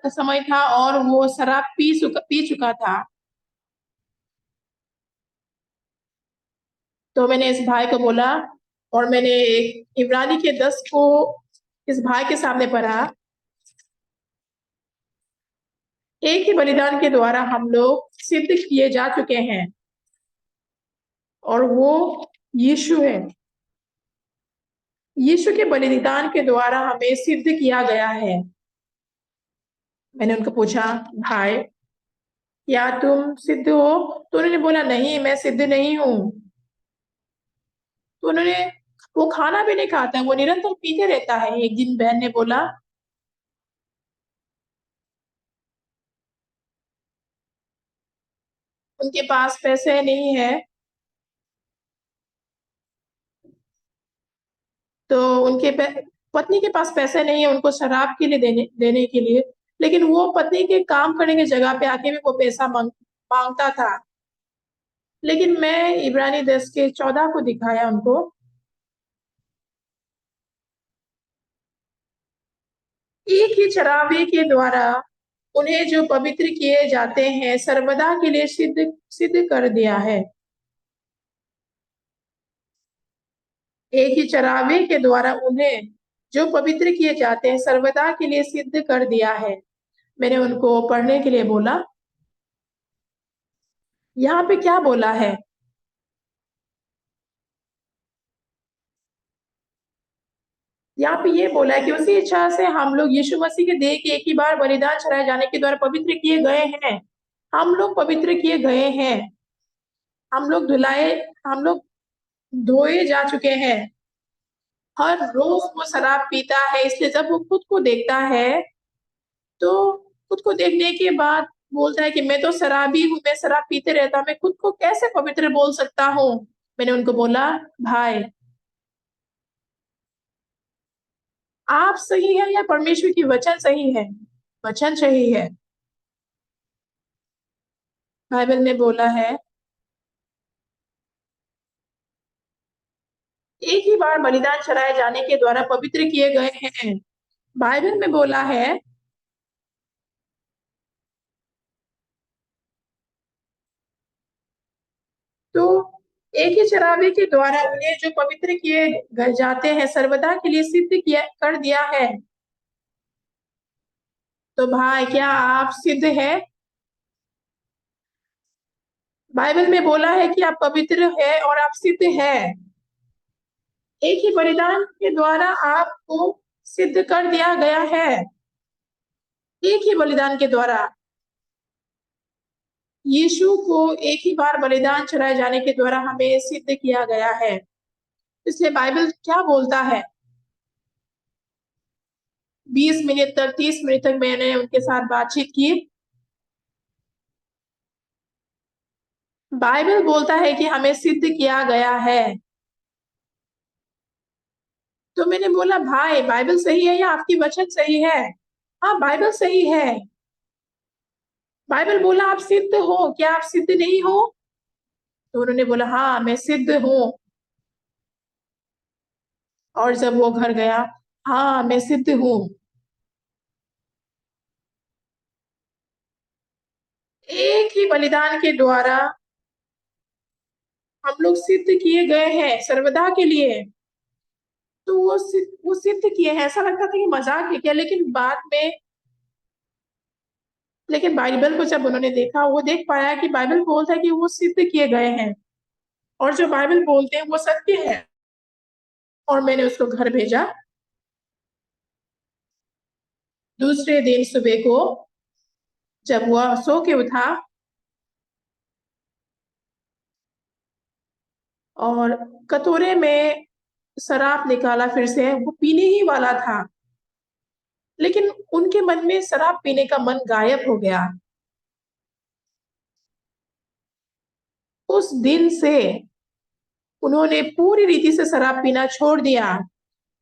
समय था और वो शराब पी चुका था। तो मैंने इस भाई को बोला, और मैंने एक इब्रानी के 10 को इस भाई के सामने पढ़ा। एक ही बलिदान के द्वारा हम लोग सिद्ध किए जा चुके हैं, और वो यीशु है। यीशु के बलिदान के द्वारा हमें सिद्ध किया गया है। मैंने उनको पूछा, भाई क्या तुम सिद्ध हो? तो उन्होंने बोला, नहीं, मैं सिद्ध नहीं हूँ। तो उन्होंने वो खाना भी नहीं खाता, वो निरंतर पीते रहता है। एक दिन बहन ने बोला, उनके पास पैसे नहीं है, तो पत्नी के पास पैसे नहीं है उनको शराब के लिए देने के लिए, लेकिन वो पत्नी के काम करने की जगह पे आके भी वो पैसा मांगता था। लेकिन मैं इब्रानी 10 के 14 को दिखाया उनको। एक ही चरावे के द्वारा उन्हें जो पवित्र किए जाते हैं सर्वदा के लिए सिद्ध सिद्ध कर दिया है। एक ही चरावे के द्वारा उन्हें जो पवित्र किए जाते हैं सर्वदा के लिए सिद्ध कर दिया है। मैंने उनको पढ़ने के लिए बोला, यहाँ पे क्या बोला है? यहाँ पे ये बोला है कि उसी इच्छा से हम लोग यीशु मसीह के देह के एक ही बार बलिदान चढ़ाए जाने के द्वारा पवित्र किए गए हैं। हम लोग पवित्र किए गए हैं। हम लोग धुलाए, हम लोग धोए जा चुके हैं। हर रोज वो शराब पीता है, इसलिए जब वो खुद को देखता है, तो खुद को देखने के बाद बोलता है कि मैं तो शराबी हूँ, मैं शराब पीते रहता हूँ, मैं खुद को कैसे पवित्र बोल सकता हूँ? मैंने उनको बोला, भाई आप सही है या परमेश्वर की वचन सही है? वचन सही है। बाइबल में बोला है, एक ही बार बलिदान चढ़ाए जाने के द्वारा पवित्र किए गए हैं। बाइबल में बोला है, तो एक ही चरावे के द्वारा उन्हें जो पवित्र किए गए जाते हैं सर्वदा के लिए सिद्ध किया कर दिया है। तो भाई क्या आप सिद्ध है? बाइबल में बोला है कि आप पवित्र है और आप सिद्ध है। एक ही बलिदान के द्वारा आपको सिद्ध कर दिया गया है। एक ही बलिदान के द्वारा यीशु को एक ही बार बलिदान चढ़ाए जाने के द्वारा हमें सिद्ध किया गया है। इसलिए बाइबल क्या बोलता है? 20 मिनट तक, 30 मिनट तक मैंने उनके साथ बातचीत की। बाइबल बोलता है कि हमें सिद्ध किया गया है। तो मैंने बोला, भाई बाइबल सही है या आपकी वचन सही है? हाँ, बाइबल सही है। बाइबल बोला आप सिद्ध हो, क्या आप सिद्ध नहीं हो? तो उन्होंने बोला, हाँ मैं सिद्ध हूँ। और जब वो घर गया, हाँ मैं सिद्ध हूँ। एक ही बलिदान के द्वारा हम लोग सिद्ध किए गए हैं सर्वदा के लिए। तो वो सिद्ध किए हैं। ऐसा लगता था कि मजाक है क्या, लेकिन बाइबल को जब उन्होंने देखा, वो देख पाया कि बाइबल बोलता है कि वो सिद्ध किए गए हैं, और जो बाइबल बोलते हैं वो सत्य है। और मैंने उसको घर भेजा। दूसरे दिन सुबह को जब वह सो के उठा और कटोरे में शराब निकाला, फिर से वो पीने ही वाला था, लेकिन उनके मन में शराब पीने का मन गायब हो गया। उस दिन से उन्होंने पूरी रीति से शराब पीना छोड़ दिया।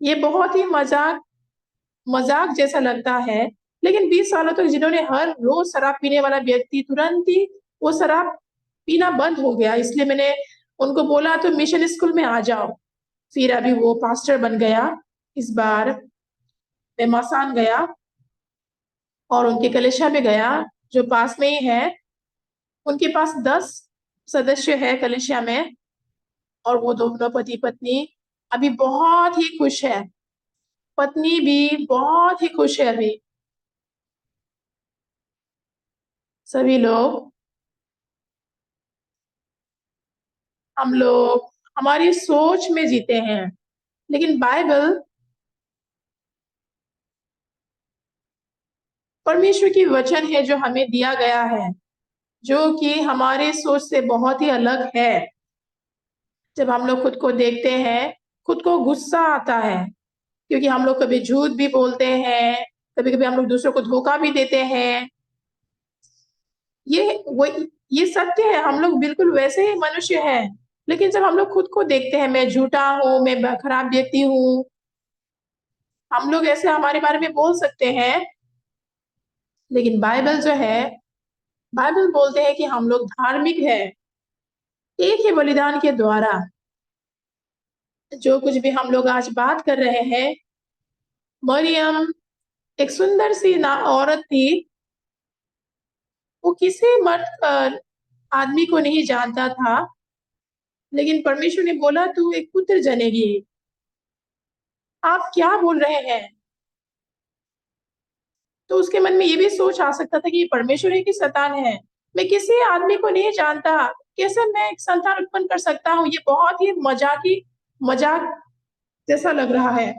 ये बहुत ही मजाक जैसा लगता है, लेकिन 20 सालों तक जिन्होंने हर रोज शराब पीने वाला व्यक्ति तुरंत ही वो शराब पीना बंद हो गया। इसलिए मैंने उनको बोला तो मिशन स्कूल में आ जाओ। फिर अभी वो पास्टर बन गया। इस बार मैं मसान गया और उनके कलेशा में गया जो पास में ही है। उनके पास 10 सदस्य है कलेशा में, और वो दोनों पति पत्नी अभी बहुत ही खुश है। पत्नी भी बहुत ही खुश है। अभी सभी लोग, हम लोग हमारी सोच में जीते हैं, लेकिन बाइबल परमेश्वर की वचन है जो हमें दिया गया है, जो कि हमारे सोच से बहुत ही अलग है। जब हम लोग खुद को देखते हैं, खुद को गुस्सा आता है, क्योंकि हम लोग कभी झूठ भी बोलते हैं, कभी कभी हम लोग दूसरों को धोखा भी देते हैं। ये वो ये सत्य है, हम लोग बिल्कुल वैसे ही मनुष्य हैं। लेकिन जब हम लोग खुद को देखते हैं, मैं झूठा हूँ, मैं खराब व्यक्ति हूँ, हम लोग ऐसे हमारे बारे में बोल सकते हैं। लेकिन बाइबल जो है, बाइबल बोलते हैं कि हम लोग धार्मिक है एक ही बलिदान के द्वारा। जो कुछ भी हम लोग आज बात कर रहे हैं, मरियम एक सुंदर सी ना औरत थी। वो किसी मर्द आदमी को नहीं जानता था, लेकिन परमेश्वर ने बोला तू एक पुत्र जनेगी। आप क्या बोल रहे हैं? तो उसके मन में ये भी सोच आ सकता था कि ये परमेश्वर ही की संतान है। मैं किसी आदमी को नहीं जानता, कैसे मैं एक संतान उत्पन्न कर सकता हूँ? ये बहुत ही मजाक जैसा लग रहा है।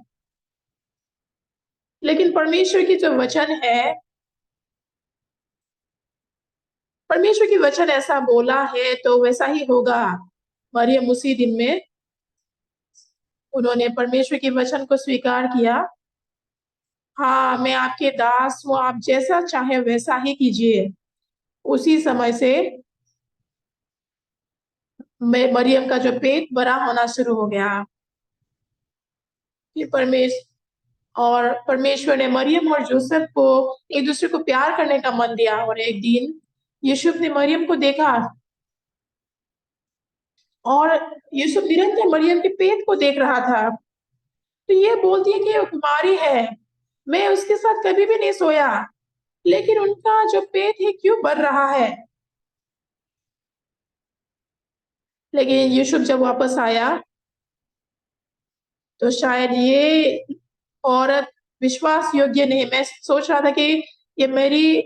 लेकिन परमेश्वर की जो वचन है, परमेश्वर की वचन ऐसा बोला है तो वैसा ही होगा। मरियम उसी दिन में उन्होंने परमेश्वर के वचन को स्वीकार किया। हाँ, मैं आपके दास हूँ, आप जैसा चाहे वैसा ही कीजिए। उसी समय से मरियम का जो पेट बड़ा होना शुरू हो गया। फिर परमेश्वर ने मरियम और जोसेफ को एक दूसरे को प्यार करने का मन दिया। और एक दिन यूसुफ ने मरियम को देखा, और यूसुफ निरंतर मरियम के पेट को देख रहा था। तो ये बोलती है कि वो कुमारी है, मैं उसके साथ कभी भी नहीं सोया, लेकिन उनका जो पेट है क्यों बढ़ रहा है? लेकिन यूसुफ जब वापस आया तो शायद ये औरत विश्वास योग्य नहीं। मैं सोच रहा था कि ये मेरी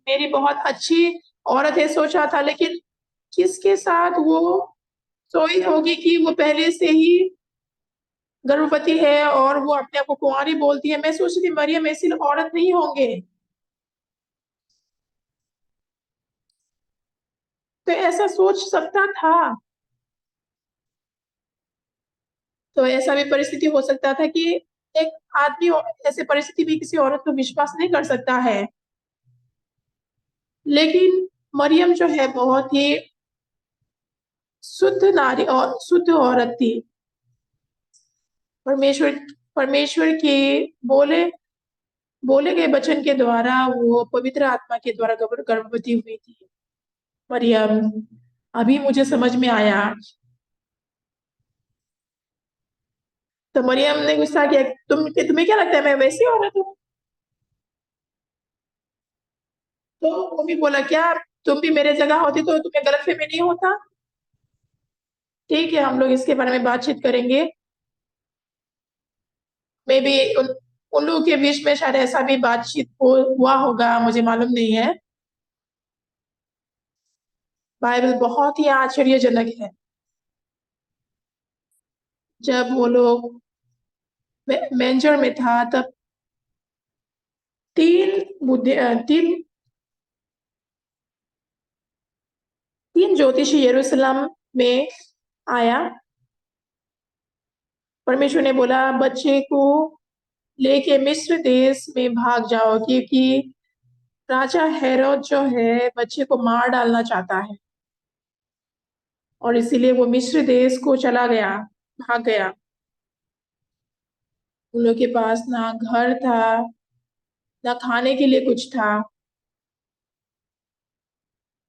मेरी बहुत अच्छी औरत है, सोच रहा था, लेकिन किसके साथ वो सोई होगी कि वो पहले से ही गर्भवती है और वो अपने आप को कुंवारी बोलती है। मैं सोच रही थी मरियम ऐसी औरत नहीं होंगे। तो ऐसा सोच सकता था। तो ऐसा भी परिस्थिति हो सकता था कि एक आदमी ऐसे परिस्थिति में किसी औरत को विश्वास नहीं कर सकता है। लेकिन मरियम जो है बहुत ही शुद्ध नारी और शुद्ध औरत थी। परमेश्वर परमेश्वर के बोले बोले गए वचन के द्वारा वो पवित्र आत्मा के द्वारा गर्भवती हुई थी। मरियम, अभी मुझे समझ में आया। तो मरियम ने गुस्सा किया, तुम्हें क्या लगता है मैं वैसी औरत हूँ? तो वो भी बोला, क्या तुम भी मेरे जगह होती तो तुम्हें गलतफहमी नहीं होता? ठीक है, हम लोग इसके बारे में बातचीत करेंगे। मे बी उन लोगों के बीच में शायद ऐसा भी बातचीत हुआ होगा, मुझे मालूम नहीं है। बाइबल बहुत ही आश्चर्यजनक है। जब वो लोग मेंजर में था, तब तीन बुद्धि तीन तीन ज्योतिषी यरूशलेम में आया। परमेश्वर ने बोला बच्चे को लेके मिस्र देश में भाग जाओ, क्योंकि राजा हेरोद जो है बच्चे को मार डालना चाहता है। और इसीलिए वो मिस्र देश को चला गया, भाग गया। उन लोग के पास ना घर था, ना खाने के लिए कुछ था।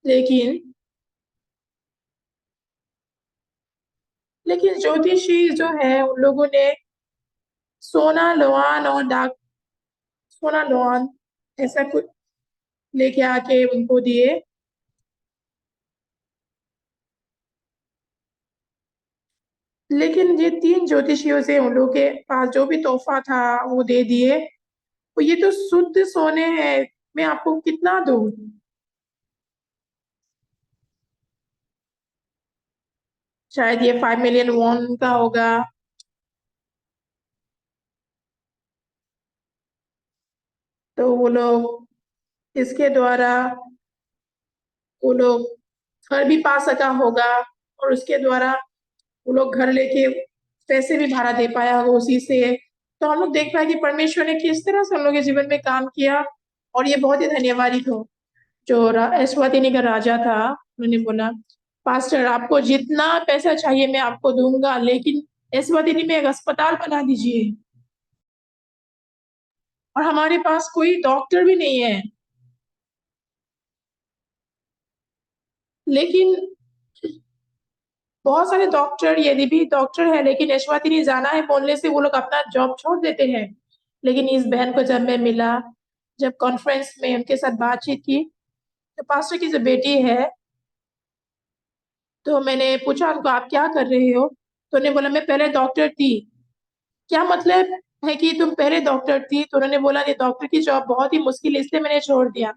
लेकिन लेकिन ज्योतिषी जो है उन लोगों ने सोना लोहान और डाक सोना लोहान ऐसा कुछ लेके आके उनको दिए। लेकिन ये 3 ज्योतिषियों से उन लोगों के पास जो भी तोहफा था वो दे दिए। तो ये तो शुद्ध सोने हैं, मैं आपको कितना दूं? शायद ये 5 मिलियन वॉन का होगा। तो वो लोग इसके द्वारा वो लोग घर भी पा सका होगा, और उसके द्वारा वो लोग घर लेके पैसे भी भाड़ा दे पाया होगा उसी से। तो हम लोग देख पाए कि परमेश्वर ने किस तरह से हम लोग के जीवन में काम किया। और ये बहुत ही धन्यवादी हो। जो एस्वातिनी का राजा था, उन्होंने बोला, पास्टर आपको जितना पैसा चाहिए मैं आपको दूंगा, लेकिन एस्वातिनी में एक अस्पताल बना दीजिए। और हमारे पास कोई डॉक्टर भी नहीं है। लेकिन बहुत सारे डॉक्टर, यदि भी डॉक्टर है, लेकिन एस्वातिनी जाना है बोलने से वो लोग अपना जॉब छोड़ देते हैं। लेकिन इस बहन को जब मैं मिला, जब कॉन्फ्रेंस में उनके साथ बातचीत की, तो पास्टर की जो बेटी है, तो मैंने पूछा उनको आप क्या कर रहे हो? तो उन्होंने बोला मैं पहले डॉक्टर थी। क्या मतलब है कि तुम पहले डॉक्टर थी? तो उन्होंने बोला ये डॉक्टर की जॉब बहुत ही मुश्किल है, इसलिए मैंने छोड़ दिया।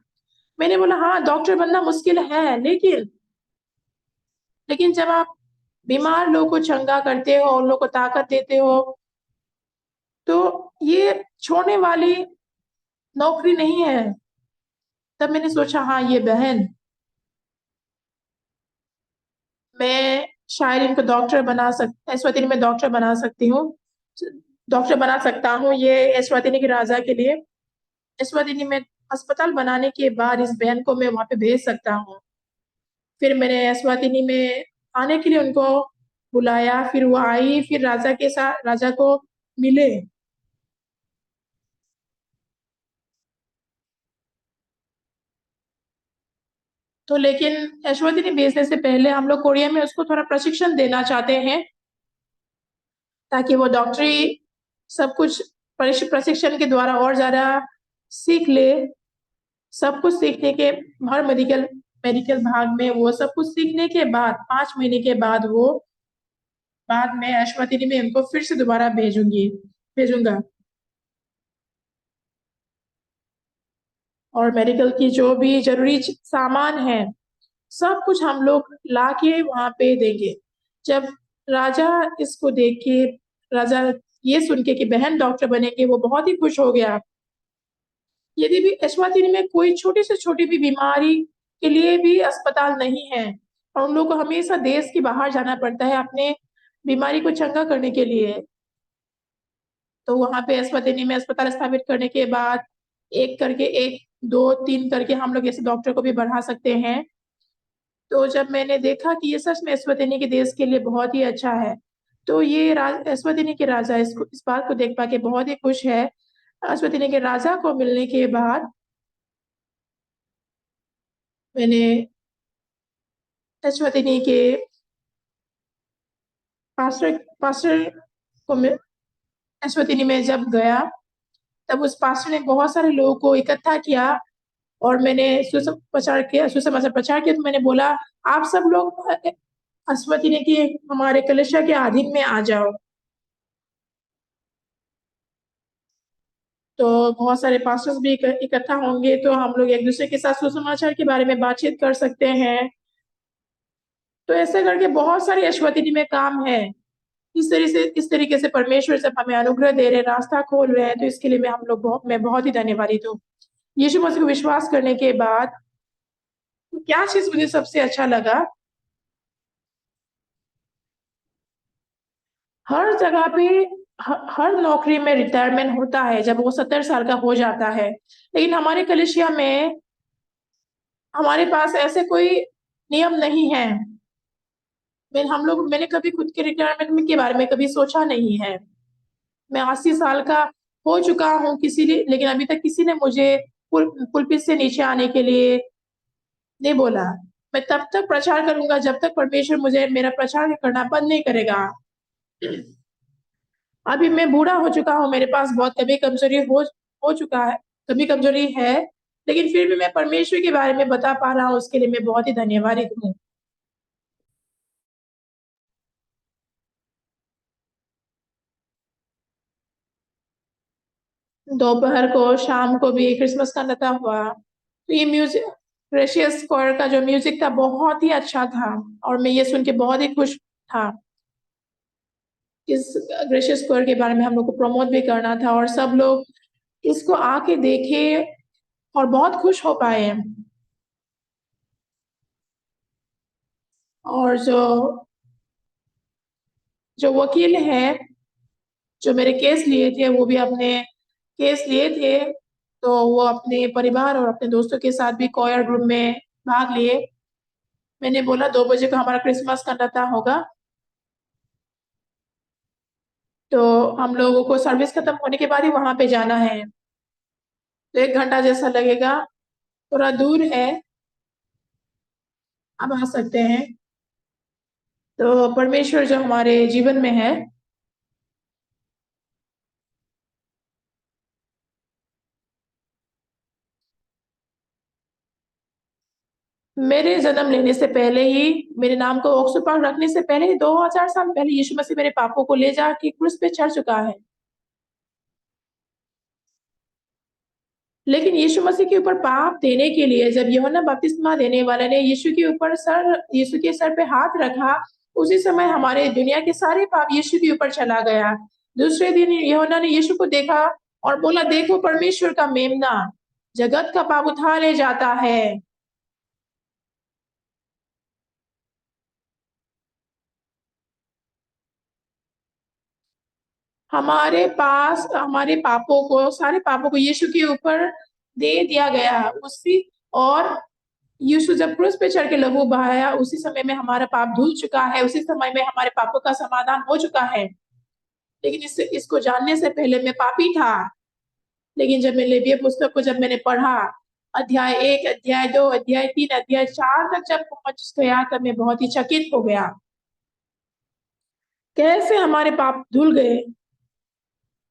मैंने बोला हाँ डॉक्टर बनना मुश्किल है, लेकिन जब आप बीमार लोग को चंगा करते हो, उन लोग को ताकत देते हो, तो ये छोड़ने वाली नौकरी नहीं है। तब मैंने सोचा हाँ ये बहन, मैं शायद इनको डॉक्टर बना सक एस्वातिनी में डॉक्टर बना सकती हूँ, डॉक्टर बना सकता हूँ ये एस्वातिनी के राजा के लिए। एस्वातिनी में अस्पताल बनाने के बाद इस बहन को मैं वहां पे भेज सकता हूँ। फिर मैंने एस्वातिनी में आने के लिए उनको बुलाया, फिर वो आई, फिर राजा के साथ राजा को मिले। तो लेकिन यशोवती भेजने से पहले हम लोग कोरिया में उसको थोड़ा प्रशिक्षण देना चाहते हैं, ताकि वो डॉक्टरी सब कुछ प्रशिक्षण के द्वारा और ज्यादा सीख ले। सब कुछ सीखने के हर मेडिकल मेडिकल भाग में वो सब कुछ सीखने के बाद 5 महीने के बाद वो बाद में अश्वतिनी में उनको फिर से दोबारा भेजूंगा। और मेडिकल की जो भी जरूरी सामान है सब कुछ हम लोग ला के वहां पे देंगे। जब राजा इसको देख के, राजा ये सुन के कि बहन डॉक्टर बनेंगे, वो बहुत ही खुश हो गया। यदि भी एस्वातिनी में कोई छोटी से छोटी भी बीमारी के लिए भी अस्पताल नहीं है, और उन लोग को हमेशा देश के बाहर जाना पड़ता है अपने बीमारी को चंगा करने के लिए। तो वहां पे एस्वातिनी में अस्पताल स्थापित करने के बाद एक करके, एक दो तीन करके हम लोग ऐसे डॉक्टर को भी बढ़ा सकते हैं। तो जब मैंने देखा कि ये सच में एस्वातिनी के देश के लिए बहुत ही अच्छा है, तो ये एस्वातिनी के राजा इस बात को देख पा के बहुत ही खुश है। एस्वातिनी के राजा को मिलने के बाद मैंने एस्वातिनी के पास्टर पास्टर को एस्वातिनी में जब गया, तब उस पास्टर ने बहुत सारे लोगों को इकट्ठा किया, और मैंने सुसमाचार प्रचार किया। तो मैंने बोला आप सब लोग एस्वातिनी की हमारे कलिसिया के अधीन में आ जाओ। तो बहुत सारे पास्टर्स भी इकट्ठा होंगे, तो हम लोग एक दूसरे के साथ सुसमाचार के बारे में बातचीत कर सकते हैं। तो ऐसे करके बहुत सारी अश्वतिनी में काम है। इस तरीके से परमेश्वर जब हमें अनुग्रह दे रहे, रास्ता खोल रहे हैं, तो इसके लिए मैं बहुत ही धन्यवादी हूँ। यीशु मसीह को विश्वास करने के बाद क्या चीज मुझे सबसे अच्छा लगा, हर जगह पे हर नौकरी में रिटायरमेंट होता है जब वो 70 साल का हो जाता है। लेकिन हमारे कलिसिया में हमारे पास ऐसे कोई नियम नहीं है। मैंने कभी खुद के रिटायरमेंट के बारे में कभी सोचा नहीं है। मैं 80 साल का हो चुका हूँ लेकिन अभी तक किसी ने मुझे पुलपित से नीचे आने के लिए नहीं बोला। मैं तब तक प्रचार करूंगा जब तक परमेश्वर मुझे मेरा प्रचार करना बंद नहीं करेगा। अभी मैं बूढ़ा हो चुका हूँ, मेरे पास बहुत हो चुका है, कभी कमजोरी है, लेकिन फिर भी मैं परमेश्वर के बारे में बता पा रहा हूँ, उसके लिए मैं बहुत ही धन्यवादित हूँ। दोपहर को, शाम को भी क्रिसमस का नता हुआ, तो ये म्यूजिक प्रेशियस कोर का जो म्यूजिक था बहुत ही अच्छा था, और मैं ये सुन के बहुत ही खुश था। इस ग्रेशियस कोर के बारे में हम लोग को प्रमोट भी करना था, और सब लोग इसको आके देखे और बहुत खुश हो पाए। और जो वकील है जो मेरे केस लिए थे, वो भी अपने केस लिए थे, तो वो अपने परिवार और अपने दोस्तों के साथ भी कोयर ग्रुप में भाग लिए। मैंने बोला 2 बजे को हमारा क्रिसमस का नता होगा, तो हम लोगों को सर्विस खत्म होने के बाद ही वहां पे जाना है, तो 1 घंटा जैसा लगेगा, थोड़ा दूर है, अब आ सकते हैं। तो परमेश्वर जो हमारे जीवन में है, मेरे जन्म लेने से पहले ही, मेरे नाम को ओक्सफर्ड रखने से पहले ही 2000 साल पहले यीशु मसीह मेरे पापों को ले जाके क्रूस पे चढ़ चुका है। लेकिन यीशु मसीह के ऊपर पाप देने के लिए जब यूहन्ना बपतिस्मा देने वाले ने यीशु के सर पे हाथ रखा, उसी समय हमारे दुनिया के सारे पाप यीशु के ऊपर चला गया। दूसरे दिन यूहन्ना ने यीशु को देखा और बोला, देखो परमेश्वर का मेमना, जगत का पाप उठा ले जाता है। हमारे पापों को, सारे पापों को यीशु के ऊपर दे दिया गया उसी। और यीशु जब क्रूस पे चढ़ के लहू बहाया, उसी समय में हमारा पाप धुल चुका है, उसी समय में हमारे पापों का समाधान हो चुका है। लेकिन इसको जानने से पहले मैं पापी था। लेकिन जब मैं लेविय पुस्तक को जब मैंने पढ़ा, अध्याय 1, अध्याय 2, अध्याय 3, अध्याय 4 तक जब पहुंच गया, तब मैं बहुत ही चकित हो गया, कैसे हमारे पाप धुल गए।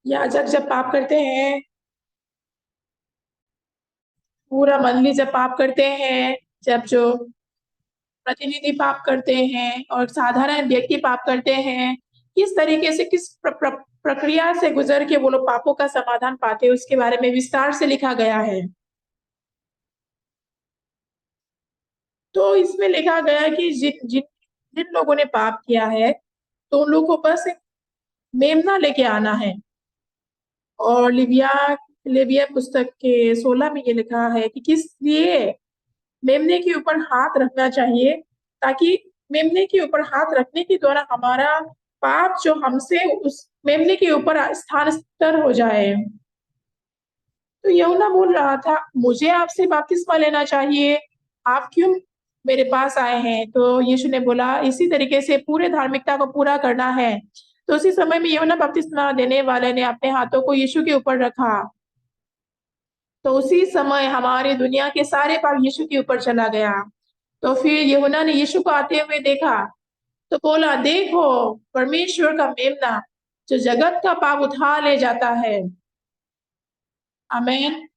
याजक जब पाप करते हैं, पूरा मंडली जब पाप करते हैं, जब जो प्रतिनिधि पाप करते हैं और साधारण व्यक्ति पाप करते हैं, किस तरीके से, किस प्रक्रिया से गुजर के वो लोग पापों का समाधान पाते हैं, उसके बारे में विस्तार से लिखा गया है। तो इसमें लिखा गया है कि जिन जिन जिन लोगों ने पाप किया है, तो उन लोगों को बस एक मेमना लेके आना है। और लिविया पुस्तक के 16 में ये लिखा है कि किस लिए मेमने के ऊपर हाथ रखना चाहिए, ताकि मेमने के ऊपर हाथ रखने के द्वारा हमारा पाप जो हमसे उस मेमने के ऊपर स्थानांतर हो जाए। तो यूहन्ना बोल रहा था, मुझे आपसे बपतिस्मा लेना चाहिए, आप क्यों मेरे पास आए हैं? तो यीशु ने बोला, इसी तरीके से पूरे धार्मिकता को पूरा करना है। तो उसी समय में यूहन्ना बपतिस्मा देने वाले ने अपने हाथों को यीशु के ऊपर रखा, तो उसी समय हमारी दुनिया के सारे पाप यीशु के ऊपर चला गया। तो फिर यूहन्ना ने यीशु को आते हुए देखा, तो बोला, देखो परमेश्वर का मेमना, जो जगत का पाप उठा ले जाता है। आमीन।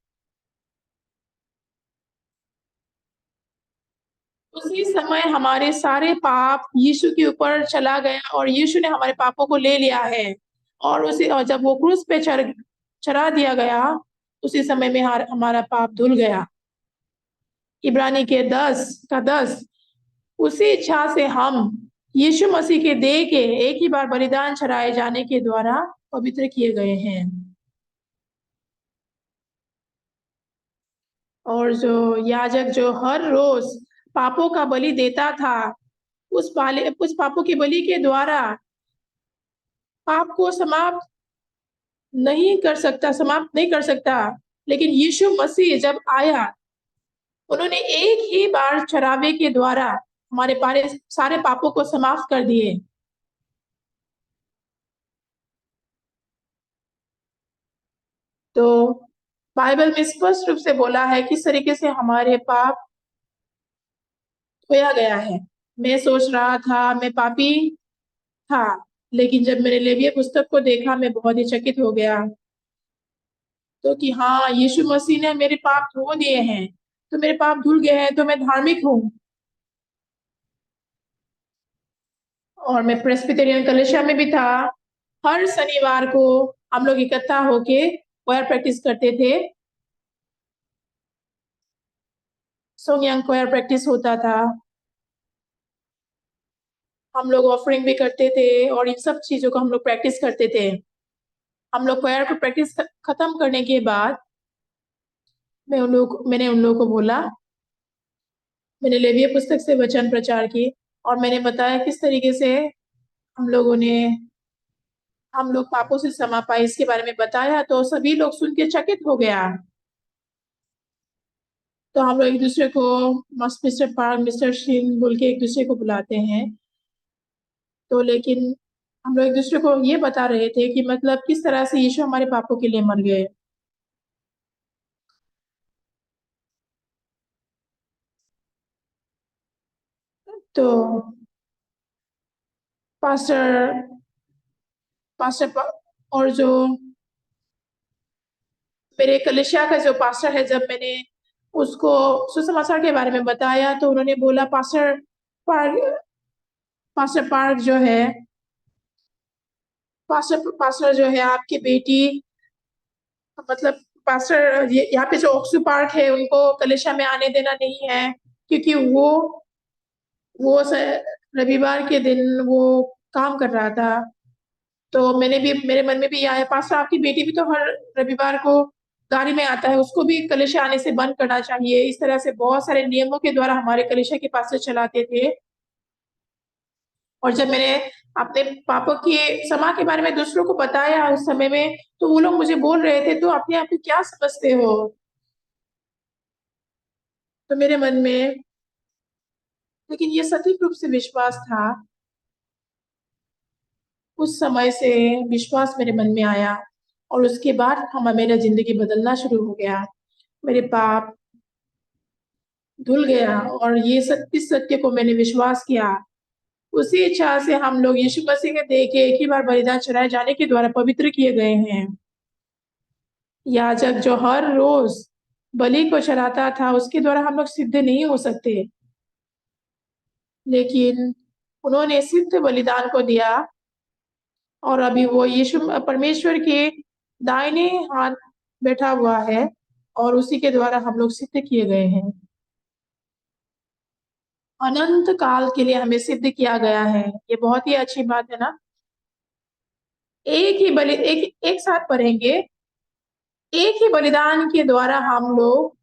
उसी समय हमारे सारे पाप यीशु के ऊपर चला गया, और यीशु ने हमारे पापों को ले लिया है। और जब वो क्रूस पे चढ़ा दिया गया, उसी समय में हमारा पाप धुल गया। इब्रानी के 10 उसी इच्छा से हम यीशु मसीह के देह के एक ही बार बलिदान चढ़ाए जाने के द्वारा पवित्र किए गए हैं। और जो याजक जो हर रोज पापों का बलि देता था, उस पापों की बलि के द्वारा पाप को समाप्त नहीं कर सकता। लेकिन यीशु मसीह जब आया, उन्होंने एक ही बार चढ़ावे के द्वारा हमारे सारे पापों को समाप्त कर दिए। तो बाइबल में स्पष्ट रूप से बोला है किस तरीके से हमारे पाप धोया गया है। मैं सोच रहा था मैं पापी था, लेकिन जब मैंने लेविय पुस्तक को देखा मैं बहुत ही चकित हो गया। तो कि हाँ, यीशु मसीह ने मेरे पाप धो दिए हैं, तो मेरे पाप धुल गए हैं, तो मैं धार्मिक हूँ। और मैं प्रेस्बिटेरियन कलीसिया में भी था। हर शनिवार को हम लोग इकट्ठा होके क्वायर प्रैक्टिस करते थे। सॉन्ग यंग क्वायर प्रैक्टिस होता था। हम लोग ऑफरिंग भी करते थे और इन सब चीजों को हम लोग प्रैक्टिस करते थे। हम लोग क्वायर को प्रैक्टिस खत्म करने के बाद मैंने उन लोगों को बोला, मैंने लेविय पुस्तक से वचन प्रचार की और मैंने बताया किस तरीके से हम लोगों ने हम लोग पापों से क्षमा पाए, इसके बारे में बताया। तो सभी लोग सुन के चकित हो गया। तो हम लोग एक दूसरे को मिस्टर पार्क, मिस्टर सिंह बोल के एक दूसरे को बुलाते हैं। तो लेकिन हम लोग एक दूसरे को ये बता रहे थे कि मतलब किस तरह से यीशु हमारे पापों के लिए मर गए। तो पास्टर और जो मेरे कलिसिया का जो पास्टर है, जब मैंने उसको सुसमाचार के बारे में बताया तो उन्होंने बोला पार्क पास्टर पार्क जो है पास्टर पास्टर जो है आपकी बेटी, मतलब पास्टर यहाँ पे जो ऑक्सू पार्क है उनको कलिसिया में आने देना नहीं है, क्योंकि वो रविवार के दिन वो काम कर रहा था। तो मेरे मन में भी आया पास्टर आपकी बेटी भी तो हर रविवार को गाड़ी में आता है, उसको भी कलिसिया आने से बंद करना चाहिए। इस तरह से बहुत सारे नियमों के द्वारा हमारे कलिसिया के पास से चलाते थे। और जब मैंने अपने पापा की क्षमा के बारे में दूसरों को बताया उस समय में, तो वो लोग मुझे बोल रहे थे तो अपने आप को क्या समझते हो। तो मेरे मन में लेकिन ये सटीक रूप से विश्वास था। उस समय से विश्वास मेरे मन में आया और उसके बाद मेरा जिंदगी बदलना शुरू हो गया। मेरे पाप धुल गया और इस सत्य को मैंने विश्वास किया। उसी इच्छा से हम लोग यीशु मसीह के देह के एक ही बार बलिदान चढ़ाए जाने के द्वारा पवित्र किए गए हैं। याजक जो हर रोज बलि को चढ़ाता था उसके द्वारा हम लोग सिद्ध नहीं हो सकते, लेकिन उन्होंने सिद्ध बलिदान को दिया और अभी वो यीशु परमेश्वर के दाहिने हाथ बैठा हुआ है और उसी के द्वारा हम लोग सिद्ध किए गए हैं। अनंत काल के लिए हमें सिद्ध किया गया है। ये बहुत ही अच्छी बात है ना। एक साथ पढ़ेंगे। एक ही बलिदान के द्वारा हम लोग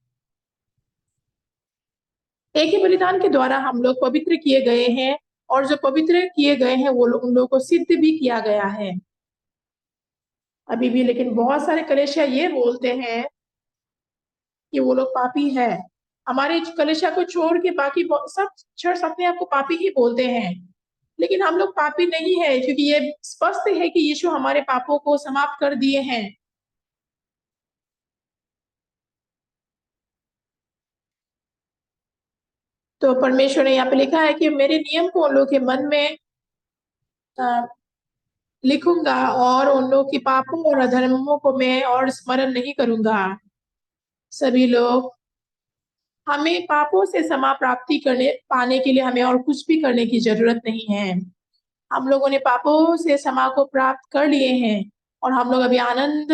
एक ही बलिदान के द्वारा हम लोग पवित्र किए गए हैं और जो पवित्र किए गए हैं वो लोग उन लोगों को सिद्ध भी किया गया है। अभी भी लेकिन बहुत सारे कलेशिया ये बोलते हैं कि वो लोग पापी है। हमारे कलेशिया को छोड़ के बाकी सब चर्च अपने आप को पापी ही बोलते हैं, लेकिन हम लोग पापी नहीं है, क्योंकि ये स्पष्ट है कि यीशु हमारे पापों को समाप्त कर दिए हैं। तो परमेश्वर ने यहाँ पे लिखा है कि मेरे नियम को उन लोगों के मन में लिखूंगा और उन लोगों की पापों और अधर्मों को मैं और स्मरण नहीं करूंगा। सभी लोग हमें पापों से क्षमा प्राप्ति करने पाने के लिए हमें और कुछ भी करने की जरूरत नहीं है। हम लोगों ने पापों से क्षमा को प्राप्त कर लिए हैं और हम लोग अभी आनंद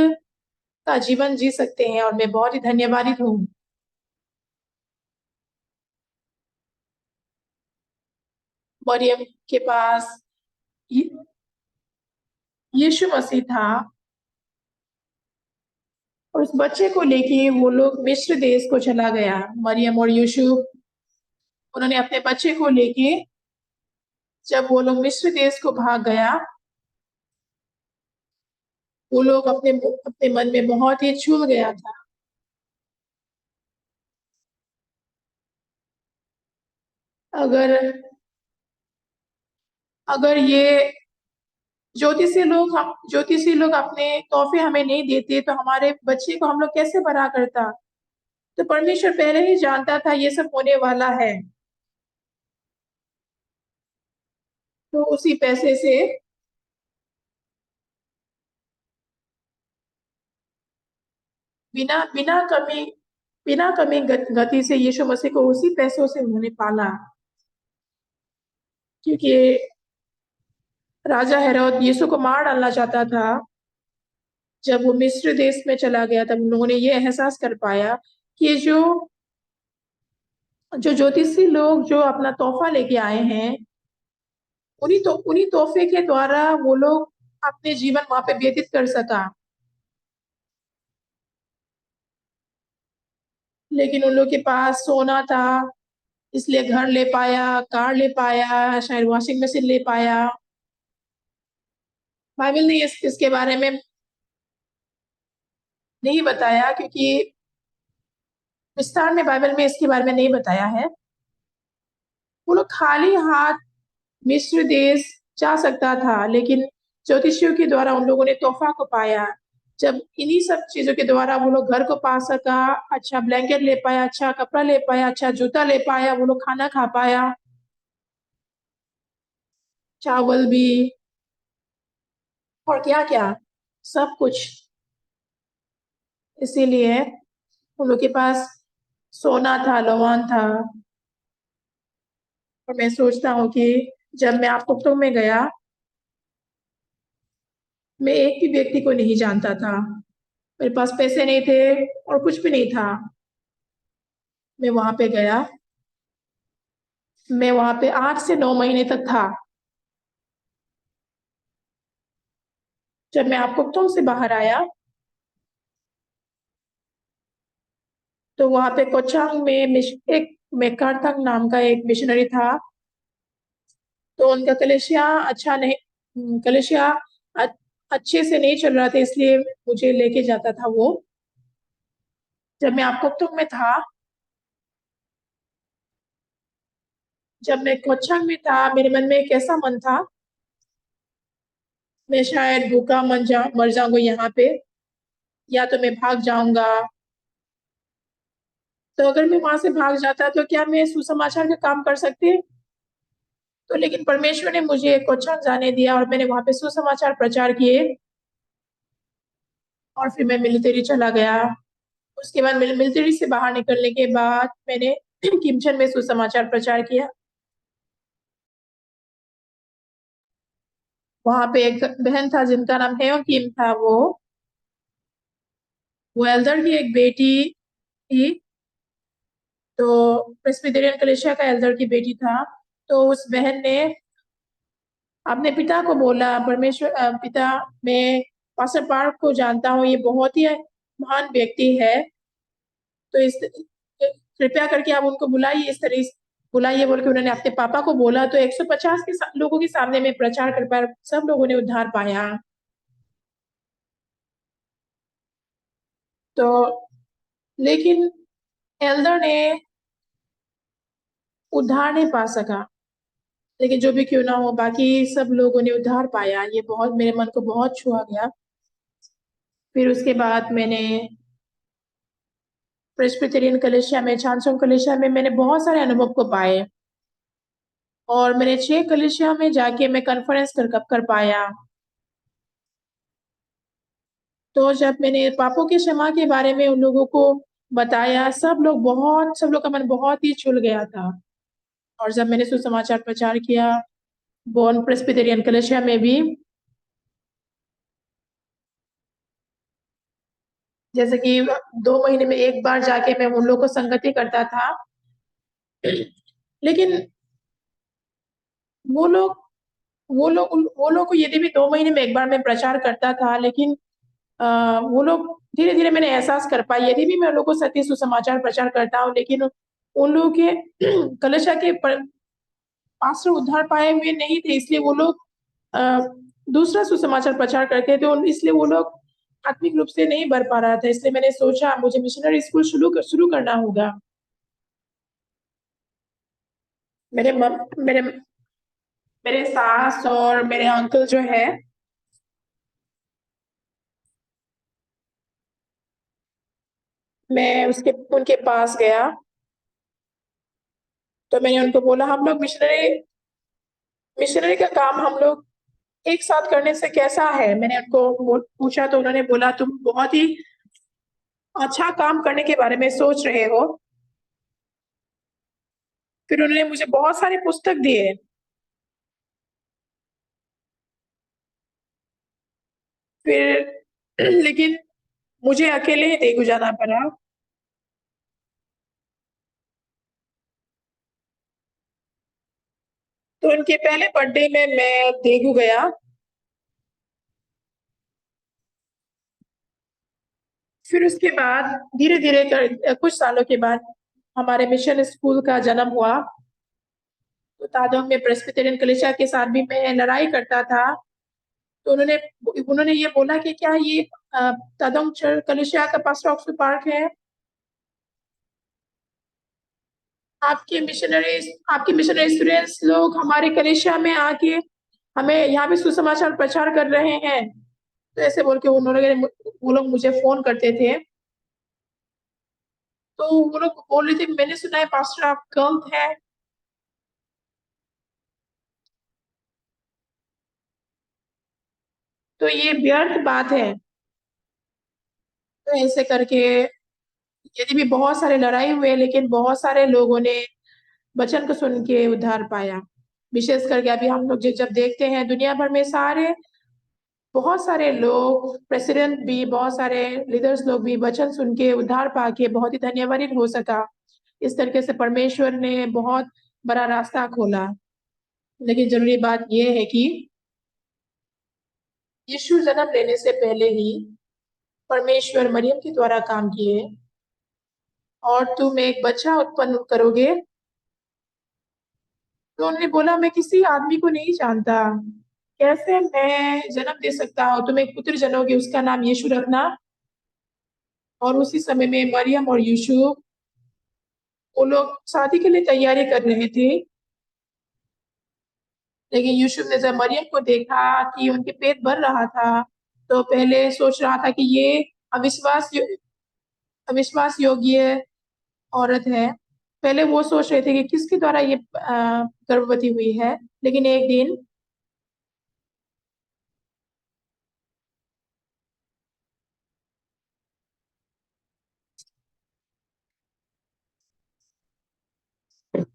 का जीवन जी सकते हैं और मैं बहुत ही धन्यवादित हूँ। मरियम के पास यीशु मसीह था और उस बच्चे को लेके वो लोग मिस्र देश को चला गया। मरियम और यूसुफ उन्होंने अपने बच्चे को लेके जब वो लोग मिस्र देश को भाग गया, वो लोग अपने अपने मन में बहुत ही चूल गया था। अगर अगर ये ज्योतिषी लोग अपने तोहफे हमें नहीं देते तो हमारे बच्चे को हम लोग कैसे बड़ा करता। तो परमेश्वर पहले ही जानता था ये सब होने वाला है। तो उसी पैसे से बिना बिना कमी गति से यीशु मसीह को उसी पैसों से उन्होंने पाला। क्योंकि राजा हेरोद यीशु को मार डालना चाहता था। जब वो मिस्र देश में चला गया तब उन लोगों ने ये एहसास कर पाया कि जो जो ज्योतिषी लोग जो अपना तोहफा लेके आए हैं, उन्हीं तोहफे के द्वारा वो लोग अपने जीवन वहां पे व्यतीत कर सका। लेकिन उन लोग के पास सोना था, इसलिए घर ले पाया, कार ले पाया, शायद वॉशिंग मशीन ले पाया। बाइबल ने इसके बारे में नहीं बताया, क्योंकि विस्तार में बाइबल में इसके बारे में नहीं बताया है। वो लोग खाली हाथ मिस्र देश जा सकता था, लेकिन ज्योतिषियों के द्वारा उन लोगों ने तोहफा को पाया। जब इन्हीं सब चीजों के द्वारा वो लोग घर को पा सका, अच्छा ब्लैंकेट ले पाया, अच्छा कपड़ा ले पाया, अच्छा जूता ले पाया, वो लोग खाना खा पाया, चावल भी, और क्या क्या, सब कुछ। इसीलिए उन लोग के पास सोना था, लोहान था। और मैं सोचता हूँ कि जब मैं आप में गया, मैं एक भी व्यक्ति को नहीं जानता था। मेरे पास पैसे नहीं थे और कुछ भी नहीं था। मैं वहां पे गया, मैं वहां पे 8 से 9 महीने तक था। जब मैं आपको से बाहर आया तो वहां पे कोचांग में एक मेकार्थंग नाम का एक मिशनरी था। तो उनका कलेशिया अच्छा नहीं, कलेशिया अ- अच्छे से नहीं चल रहा था, इसलिए मुझे लेके जाता था वो। जब मैं आपको में था, जब मैं कोचांग में था, मेरे मन में एक ऐसा मन था, मैं शायद भूखा मर जाऊंगा यहाँ पे, या तो मैं भाग जाऊंगा। तो अगर मैं वहां से भाग जाता तो क्या मैं सुसमाचार का काम कर सकती। तो लेकिन परमेश्वर ने मुझे कोचांग जाने दिया और मैंने वहां पे सुसमाचार प्रचार किए। और फिर मैं मिलिट्री चला गया। उसके बाद मिलिट्री से बाहर निकलने के बाद मैंने किमचन में सुसमाचार प्रचार किया। वहां पे एक बहन था जिनका नाम हेयों किम था। वो एल्डर की एक बेटी थी। तो प्रेस्बिटेरियन कलीसिया का एल्डर की बेटी था। तो उस बहन ने अपने पिता को बोला, परमेश्वर पिता, मैं पास्टर पार्क को जानता हूँ, ये बहुत ही महान व्यक्ति है। तो इस कृपया करके आप उनको बुलाइए, इस तरह बुलाइए बोल के उन्होंने अपने पापा को बोला। तो 150 लोगों के सामने में प्रचार कर पाया, सब लोगों ने उद्धार पाया। तो लेकिन एल्डर ने उद्धार नहीं पा सका। लेकिन जो भी क्यों ना हो, बाकी सब लोगों ने उद्धार पाया। ये बहुत मेरे मन को बहुत छुआ गया। फिर उसके बाद मैंने प्रेस्बिटेरियन कलीसिया में, चांसों कलीसिया में मैंने बहुत सारे अनुभव को पाए। और मैंने 6 कलीसिया में जाके मैं कॉन्फ्रेंस कर पाया। तो जब मैंने पापों की क्षमा के बारे में उन लोगों को बताया, सब लोग का मन बहुत ही छुल गया था। और जब मैंने सुसमाचार प्रचार किया बोन प्रेस्बिटेरियन कलीसिया में भी, जैसे कि 2 महीने में एक बार जाके मैं उन लोगों को संगति करता था। लेकिन वो लोग वो लोग को यदि भी 2 महीने में एक बार मैं प्रचार करता था, लेकिन वो लोग धीरे धीरे मैंने एहसास कर पाया, यदि भी मैं उन लोगों को सत्य सुसमाचार प्रचार करता हूँ, लेकिन उन लोगों के कलिशा के पास्टर उद्धार पाए हुए नहीं थे, इसलिए वो लोग अ, दूसरा सुसमाचार प्रचार करते थे। इसलिए वो लोग आत्मिक रूप से नहीं बढ़ पा रहा था। इसलिए मैंने सोचा मुझे मिशनरी स्कूल शुरू करना होगा। मेरे मम मेरे मेरे सास और मेरे अंकल जो है, मैं उसके उनके पास गया, तो मैंने उनको बोला हम लोग मिशनरी मिशनरी का काम हम लोग एक साथ करने से कैसा है? मैंने उनको पूछा, तो उन्होंने बोला तुम बहुत ही अच्छा काम करने के बारे में सोच रहे हो। फिर उन्होंने मुझे बहुत सारे पुस्तक दिए। फिर लेकिन मुझे अकेले ही देगू जाना पड़ा। तो उनके पहले बर्थडे में मैं देगू गया। फिर उसके बाद धीरे धीरे कर कुछ सालों के बाद हमारे मिशन स्कूल का जन्म हुआ। तो तादोंग में प्रेस्बिटेरियन कलीसिया के साथ भी मैं लड़ाई करता था। तो उन्होंने उन्होंने ये बोला कि क्या ये तादोंग कलीसिया का पास्टर ऑक्सफोर्ड पार्क है? आपके मिशनरी स्टूडेंट्स लोग हमारे कलीसिया में आके हमें यहाँ पे सुसमाचार प्रचार कर रहे हैं। तो ऐसे बोल के वो लोग मुझे फोन करते थे। तो वो लोग बोल रहे थे मैंने सुना है पास्टर आप गलत है। तो ये व्यर्थ बात है। तो ऐसे करके यदि भी बहुत सारे लड़ाई हुए, लेकिन बहुत सारे लोगों ने वचन को सुन के उद्धार पाया। विशेष करके अभी हम लोग जब देखते हैं दुनिया भर में सारे बहुत सारे लोग, प्रेसिडेंट भी, बहुत सारे लीडर्स लोग भी वचन सुन के उद्धार पाके बहुत ही धन्यवादित हो सका। इस तरीके से परमेश्वर ने बहुत बड़ा रास्ता खोला। लेकिन जरूरी बात यह है कि यीशु जन्म लेने से पहले ही परमेश्वर मरियम के द्वारा काम किए। और तुम एक बच्चा उत्पन्न करोगे। तो उन्होंने बोला मैं किसी आदमी को नहीं जानता, कैसे मैं जन्म दे सकता हूँ? तुम एक पुत्र जनोगे, उसका नाम यीशु रखना। और उसी समय में मरियम और यूसुफ वो लोग शादी के लिए तैयारी कर रहे थे। लेकिन यूसुफ ने जब मरियम को देखा कि उनके पेट भर रहा था, तो पहले सोच रहा था कि ये अविश्वास अविश्वास योग्य औरत है। पहले वो सोच रहे थे कि किसके द्वारा ये गर्भवती हुई है। लेकिन एक दिन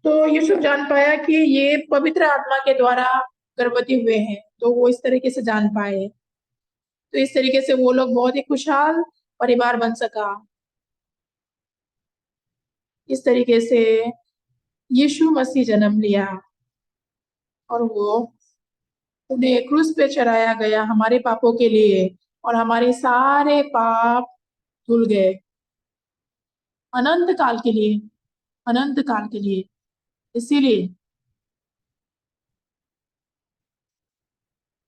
तो यूसुफ जान पाया कि ये पवित्र आत्मा के द्वारा गर्भवती हुए हैं। तो वो इस तरीके से जान पाए। तो इस तरीके से वो लोग बहुत ही खुशहाल परिवार बन सका। इस तरीके से यीशु मसीह जन्म लिया। और वो उन्हें क्रूस पे चढ़ाया गया हमारे पापों के लिए। और हमारे सारे पाप धुल गए, अनंत काल के लिए, अनंत काल के लिए। इसीलिए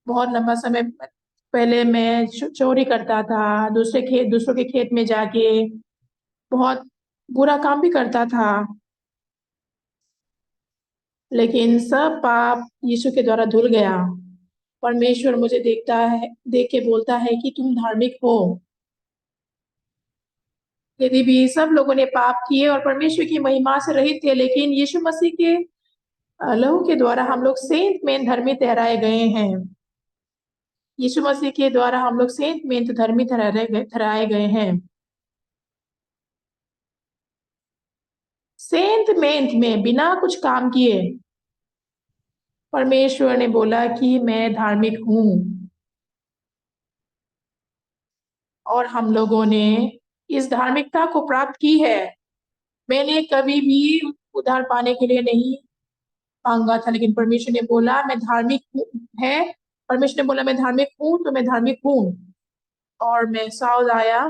बहुत लंबा समय पहले मैं चोरी करता था, दूसरों के खेत में जाके बहुत बुरा काम भी करता था। लेकिन सब पाप यीशु के द्वारा धुल गया। परमेश्वर मुझे देखता है, देख के बोलता है कि तुम धार्मिक हो। यदि भी सब लोगों ने पाप किए और परमेश्वर की महिमा से रहित थे, लेकिन यीशु मसीह के लहू के द्वारा हम लोग सेंत में धर्मी ठहराए गए हैं। यीशु मसीह के द्वारा हम लोग सेंत में धर्मी ठहराए गए हैं। सेंट मेंट में बिना कुछ काम किए परमेश्वर ने बोला कि मैं धार्मिक हूं। और हम लोगों ने इस धार्मिकता को प्राप्त की है। मैंने कभी भी उद्धार पाने के लिए नहीं मांगा था, लेकिन परमेश्वर ने बोला मैं धार्मिक है। परमेश्वर ने बोला मैं धार्मिक हूं, तो मैं धार्मिक हूं। और मैं साउथ आया।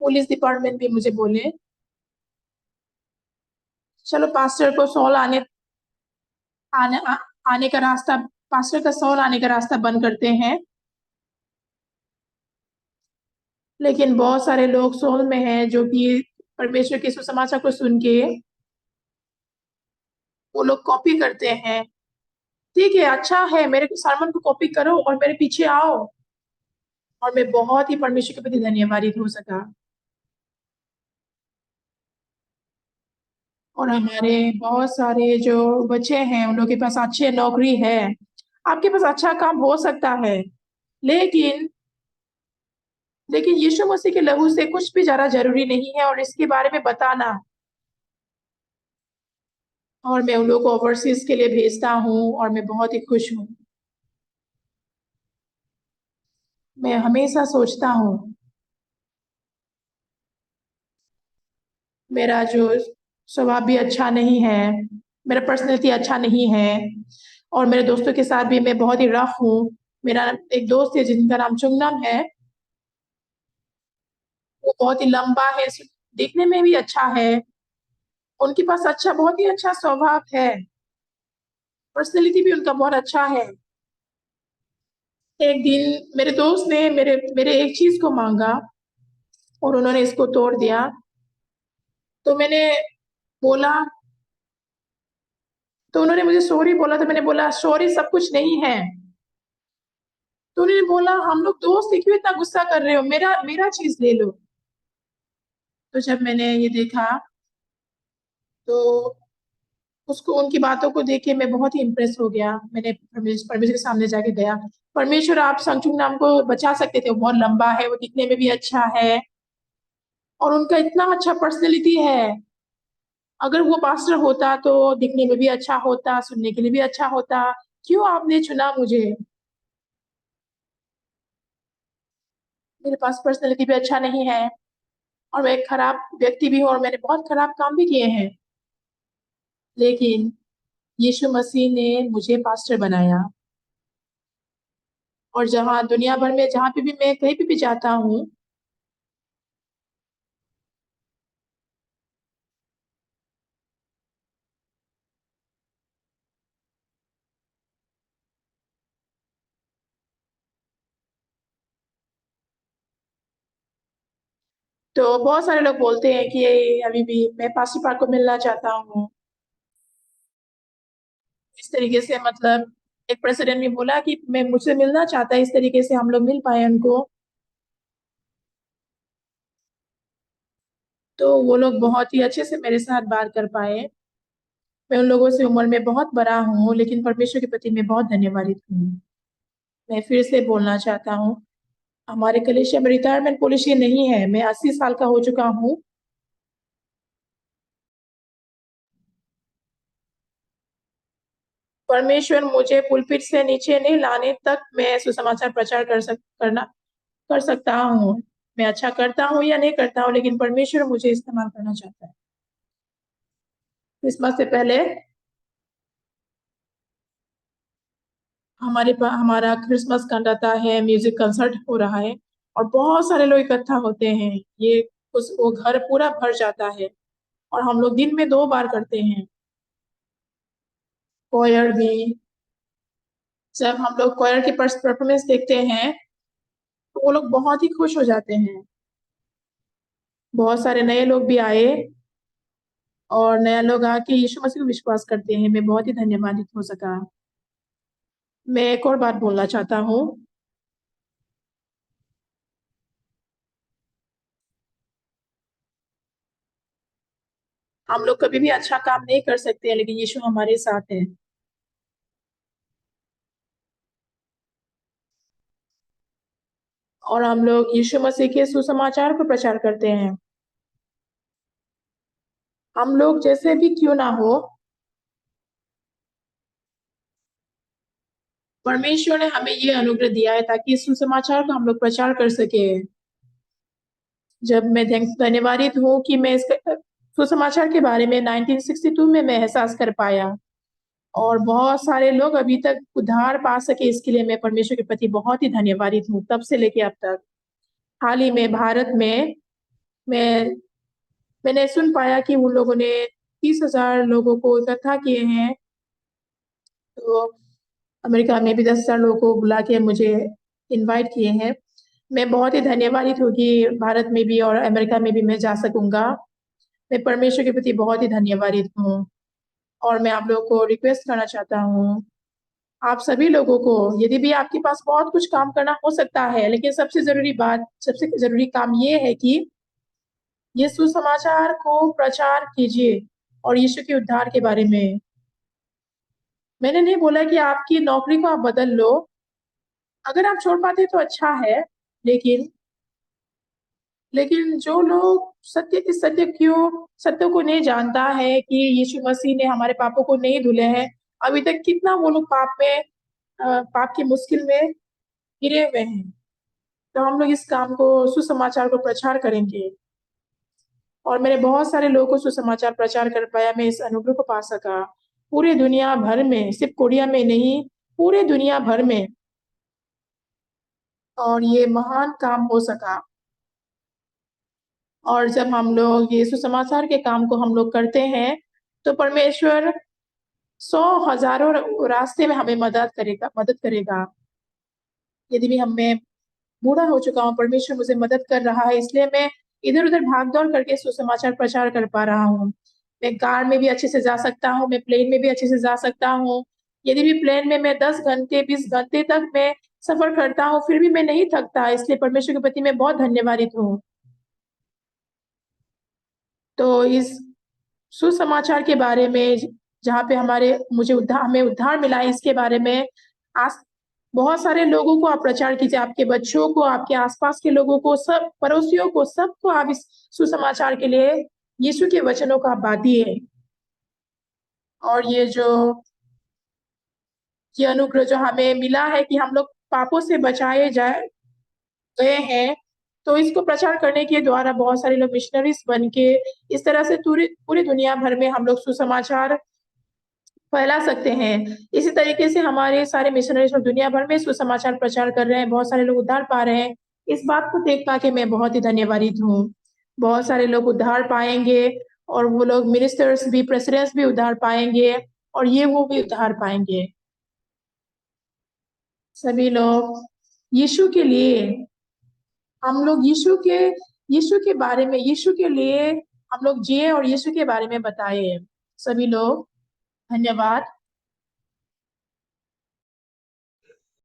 पुलिस डिपार्टमेंट भी मुझे बोले चलो पास्टर को सॉल आने आ, आने का रास्ता पास्टर का सॉल आने का रास्ता बंद करते हैं। लेकिन बहुत सारे लोग सोल में हैं जो कि परमेश्वर के सुसमाचार को सुन के वो लोग कॉपी करते हैं। ठीक है, अच्छा है, मेरे सरमन को कॉपी करो और मेरे पीछे आओ। और मैं बहुत ही परमेश्वर के प्रति धन्यवादित हो सका। और हमारे बहुत सारे जो बच्चे हैं उन लोगों के पास अच्छी नौकरी है। आपके पास अच्छा काम हो सकता है, लेकिन लेकिन यीशु मसीह के लहू से कुछ भी ज़्यादा ज़रूरी नहीं है और इसके बारे में बताना। और मैं उन लोगों को ओवरसीज़ के लिए भेजता हूँ और मैं बहुत ही खुश हूँ। मैं हमेशा सोचता हूँ, मेरा जो स्वभाव भी अच्छा नहीं है, मेरा पर्सनैलिटी अच्छा नहीं है और मेरे दोस्तों के साथ भी मैं बहुत ही रफ़ हूँ। मेरा एक दोस्त है जिनका नाम चुंगनम है, वो बहुत ही लंबा है, देखने में भी अच्छा है। उनके पास बहुत ही अच्छा स्वभाव है, पर्सनैलिटी भी उनका बहुत अच्छा है। एक दिन मेरे दोस्त ने मेरे मेरे एक चीज़ को माँगा और उन्होंने इसको तोड़ दिया। तो मैंने बोला तो उन्होंने मुझे सॉरी बोला, तो मैंने बोला सॉरी सब कुछ नहीं है। तो उन्होंने बोला हम लोग दोस्त हैं, क्यों इतना गुस्सा कर रहे हो? मेरा मेरा चीज़ ले लो। तो जब मैंने ये देखा, तो उसको उनकी बातों को देख के मैं बहुत ही इम्प्रेस हो गया। मैंने परमेश्वर के सामने जाके गया, परमेश्वर आप संगचुंग नाम को बचा सकते थे, वो बहुत लंबा है, वो दिखने में भी अच्छा है और उनका इतना अच्छा पर्सनैलिटी है। अगर वो पास्टर होता तो दिखने में भी अच्छा होता, सुनने के लिए भी अच्छा होता। क्यों आपने चुना मुझे? मेरे पास पर्सनैलिटी भी अच्छा नहीं है और मैं एक खराब व्यक्ति भी हूँ और मैंने बहुत खराब काम भी किए हैं। लेकिन यीशु मसीह ने मुझे पास्टर बनाया और जहाँ दुनिया भर में जहाँ पे भी मैं कहीं पे भी जाता हूँ, तो बहुत सारे लोग बोलते हैं कि अभी भी मैं पास्टर पार्क को मिलना चाहता हूँ। इस तरीके से मतलब एक प्रेसिडेंट ने बोला कि मैं मुझसे मिलना चाहता है, इस तरीके से हम लोग मिल पाए उनको। तो वो लोग बहुत ही अच्छे से मेरे साथ बात कर पाए। मैं उन लोगों से उम्र में बहुत बड़ा हूँ, लेकिन परमेश्वर के प्रति मैं बहुत धन्यवादित हूँ। मैं फिर से बोलना चाहता हूँ, हमारे कलीसिया में रिटायरमेंट पॉलिसी नहीं है। मैं 80 साल का हो चुका हूँ। परमेश्वर मुझे पुलपिट से नीचे नहीं लाने तक मैं सुसमाचार प्रचार कर सकता हूँ। मैं अच्छा करता हूँ या नहीं करता हूँ, लेकिन परमेश्वर मुझे इस्तेमाल करना चाहता है। क्रिसमस से पहले हमारा क्रिसमस कंटाता है, म्यूजिक कंसर्ट हो रहा है और बहुत सारे लोग इकट्ठा होते हैं। ये उस वो घर पूरा भर जाता है और हम लोग दिन में 2 बार करते हैं। कोयर भी, जब हम लोग कोयर की परफॉर्मेंस देखते हैं, तो वो लोग बहुत ही खुश हो जाते हैं। बहुत सारे नए लोग भी आए और नया लोग आके यीशु मसीह को विश्वास करते हैं। मैं बहुत ही धन्यवादित हो सका। मैं एक और बात बोलना चाहता हूँ। हम लोग कभी भी अच्छा काम नहीं कर सकते हैं, लेकिन यीशु हमारे साथ है और हम लोग यीशु मसीह के सुसमाचार को प्रचार करते हैं। हम लोग जैसे भी क्यों ना हो, परमेश्वर ने हमें ये अनुग्रह दिया है ताकि इस सुसमाचार का हम लोग प्रचार कर सके। जब मैं धन्यवादित हूँ कि मैं इस सुसमाचार के बारे में 1962 में मैं एहसास कर पाया और बहुत सारे लोग अभी तक उद्धार पा सके, इसके लिए मैं परमेश्वर के प्रति बहुत ही धन्यवादित हूँ तब से लेके अब तक। हाल ही में भारत में मैं मैंने सुन पाया कि उन लोगों ने 30,000 लोगों को इकट्ठा किए हैं। तो अमेरिका में भी 10,000 लोगों को बुला के मुझे इनवाइट किए हैं। मैं बहुत ही धन्यवादित हूँ कि भारत में भी और अमेरिका में भी मैं जा सकूँगा। मैं परमेश्वर के प्रति बहुत ही धन्यवादित हूँ और मैं आप लोगों को रिक्वेस्ट करना चाहता हूँ, आप सभी लोगों को, यदि भी आपके पास बहुत कुछ काम करना हो सकता है, लेकिन सबसे ज़रूरी काम ये है कि ये सुसमाचार को प्रचार कीजिए और यीशु के उद्धार के बारे में। मैंने नहीं बोला कि आपकी नौकरी को आप बदल लो, अगर आप छोड़ पाते तो अच्छा है, लेकिन जो लोग सत्य को नहीं जानता है कि यीशु मसीह ने हमारे पापों को नहीं धुले हैं, अभी तक कितना वो लोग पाप की मुश्किल में गिरे हुए हैं। तो हम लोग इस काम को, सुसमाचार को प्रचार करेंगे और मैंने बहुत सारे लोगों को सुसमाचार प्रचार कर पाया, मैं इस अनुग्रह को पा सका। पूरे दुनिया भर में, सिर्फ कोरिया में नहीं, पूरे दुनिया भर में, और ये महान काम हो सका। और जब हम लोग ये सुसमाचार के काम को हम लोग करते हैं, तो परमेश्वर 100 हज़ारों रास्ते में हमें मदद करेगा। यदि भी मैं बूढ़ा हो चुका हूँ, परमेश्वर मुझे मदद कर रहा है, इसलिए मैं इधर-उधर भाग-दौड़ करके सुसमाचार प्रचार कर पा रहा हूँ। मैं कार में भी अच्छे से जा सकता हूँ, मैं प्लेन में भी अच्छे से जा सकता हूँ। यदि भी प्लेन में मैं 10 घंटे, 20 घंटे तक मैं सफ़र करता हूँ, फिर भी मैं नहीं थकता, इसलिए परमेश्वर के प्रति मैं बहुत धन्यवादित हूँ। तो इस सुसमाचार के बारे में, जहाँ पे हमें उद्धार मिला है, इसके बारे में आज बहुत सारे लोगों को आप प्रचार कीजिए, आपके बच्चों को, आपके आस-पास के लोगों को, सब पड़ोसियों को, सबको आप इस सुसमाचार के लिए यीशु के वचनों को आप बाँटिए। और ये अनुग्रह जो हमें मिला है कि हम लोग पापों से बचाए जाए गए हैं, तो इसको प्रचार करने के द्वारा बहुत सारे लोग मिशनरीज़ बन के इस तरह से पूरी दुनिया भर में हम लोग सुसमाचार फैला सकते हैं। इसी तरीके से हमारे सारे मिशनरीज़ लोग दुनिया भर में सुसमाचार प्रचार कर रहे हैं, बहुत सारे लोग उद्धार पा रहे हैं। इस बात को देख पा के मैं बहुत ही धन्यवादित हूँ। बहुत सारे लोग उद्धार पाएँगे और वो लोग मिनिस्टर्स भी, प्रेसिडेंट्स भी उद्धार पाएँगे और वो भी उद्धार पाएँगे। सभी लोग यीशु के लिए, हम लोग यीशु के बारे में, यीशु के लिए हम लोग जिए और यीशु के बारे में बताएँ। सभी लोग धन्यवाद।